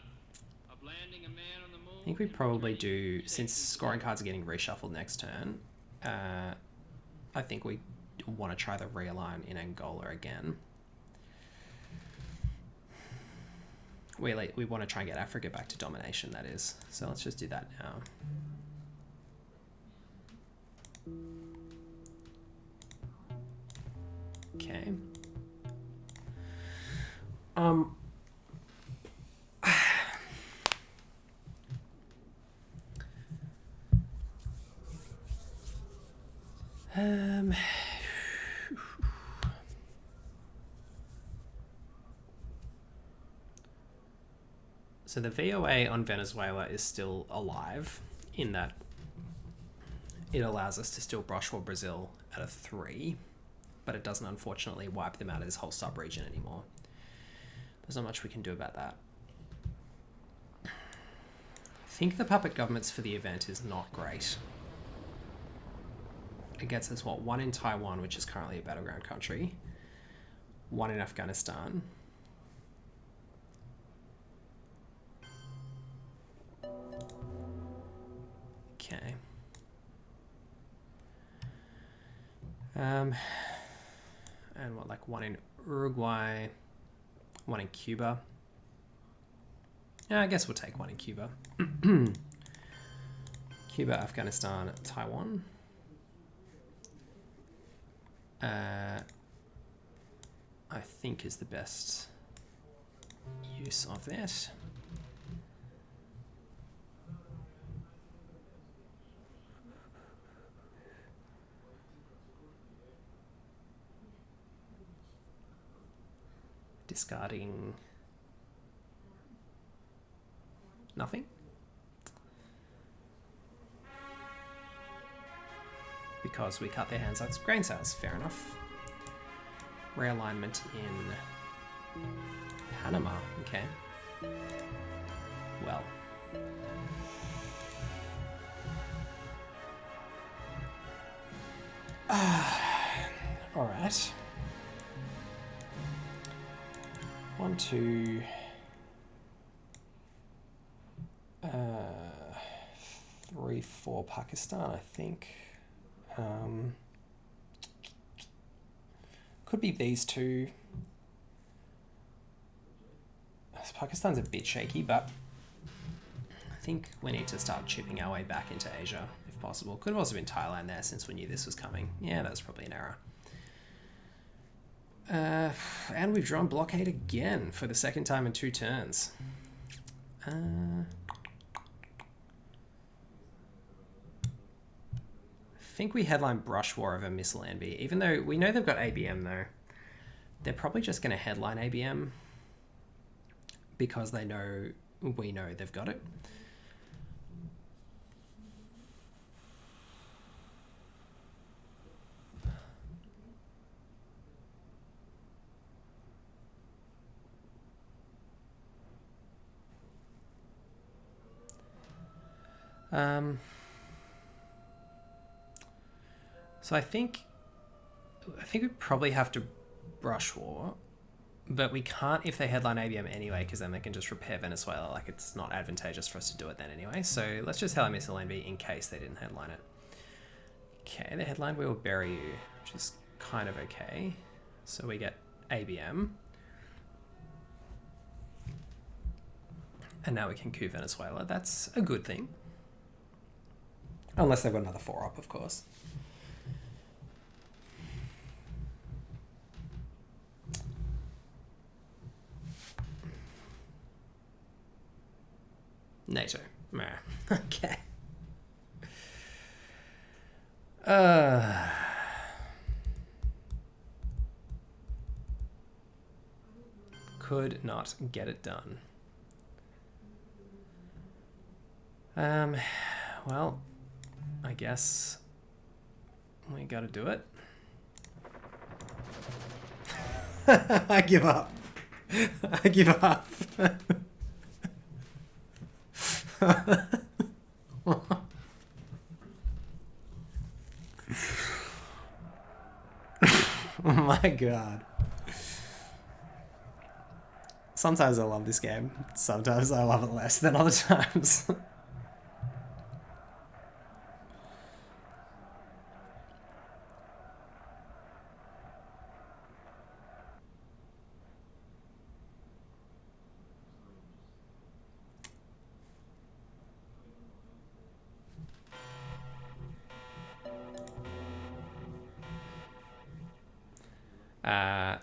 of landing a man on the moon. I think we probably do, since scoring cards are getting reshuffled next turn, I think we want to try the realign in Angola again. We want to try and get Africa back to domination, that is. So let's just do that now. Okay. So the VOA on Venezuela is still alive in that it allows us to still brush for Brazil at a 3, but it doesn't unfortunately wipe them out of this whole sub-region anymore. There's not much we can do about that. I think the puppet governments for the event is not great. It gets us, what, 1 in Taiwan, which is currently a battleground country, 1 in Afghanistan. Okay. And what, like 1 in Uruguay, 1 in Cuba. Yeah, I guess we'll take 1 in Cuba. Cuba, Afghanistan, Taiwan. I think is the best use of that. Discarding nothing. Because we cut their hands like grain sales, fair enough. Realignment in Panama, okay. Well. Alright. 1, 2, 3, 4 Pakistan, I think. Could be these two. Pakistan's a bit shaky, but I think we need to start chipping our way back into Asia, if possible. Could have also been Thailand there, since we knew this was coming. Yeah, that was probably an error. And we've drawn blockade again for the second time in 2 turns. I think we headline Brush War over Missile Envy, even though we know they've got ABM though. They're probably just going to headline ABM because they know we know they've got it. So I think we probably have to Brush War, but we can't if they headline ABM anyway, because then they can just repair Venezuela. Like, it's not advantageous for us to do it then anyway. So let's just headline Missile Envy in case they didn't headline it. Okay, the headline We Will Bury You, which is kind of okay. So we get ABM. And now we can coup Venezuela. That's a good thing. Unless they've got another 4-op, of course. NATO. Okay. Could not get it done. Well, I guess we gotta do it. I give up. I give up. Oh my god. Sometimes I love this game. Sometimes I love it less than other times.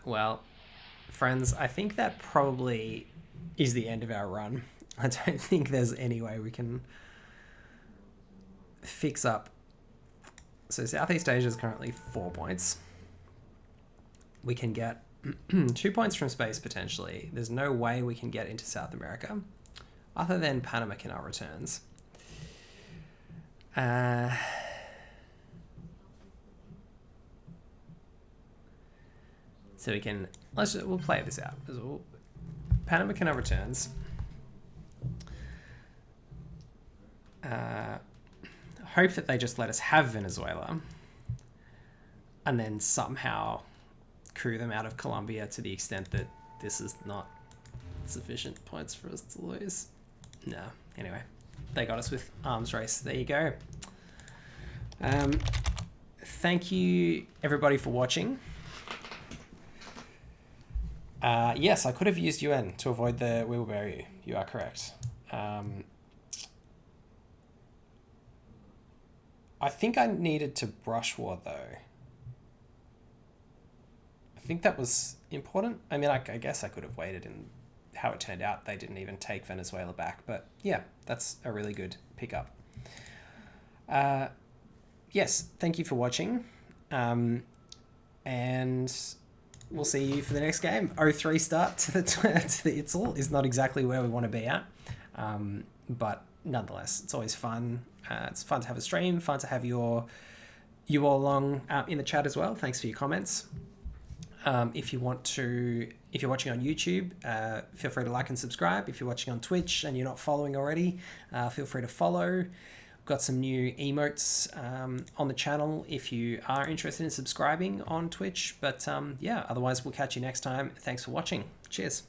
Well, friends, I think that probably is the end of our run. I don't think there's any way we can fix up. So Southeast Asia is currently 4 points. We can get 2 points from space potentially. There's no way we can get into South America other than Panama Canal returns. So we can, we'll play this out. Panama Canal returns. Hope that they just let us have Venezuela and then somehow crew them out of Colombia to the extent that this is not sufficient points for us to lose. No. Anyway, they got us with arms race. There you go. Thank you everybody for watching. Yes, I could have used UN to avoid the we will bury you. You are correct. I think I needed to brush war though. I think that was important. I mean, I guess I could have waited, and how it turned out, they didn't even take Venezuela back. But yeah, that's a really good pickup. Yes, thank you for watching. And we'll see you for the next game. 0-3 start to the ITSL is not exactly where we want to be at. But nonetheless, it's always fun. It's fun to have a stream, fun to have you all along in the chat as well. Thanks for your comments. If you're watching on YouTube, feel free to like and subscribe. If you're watching on Twitch and you're not following already, feel free to follow. Got some new emotes on the channel if you are interested in subscribing on Twitch. But yeah, otherwise we'll catch you next time. Thanks for watching. Cheers.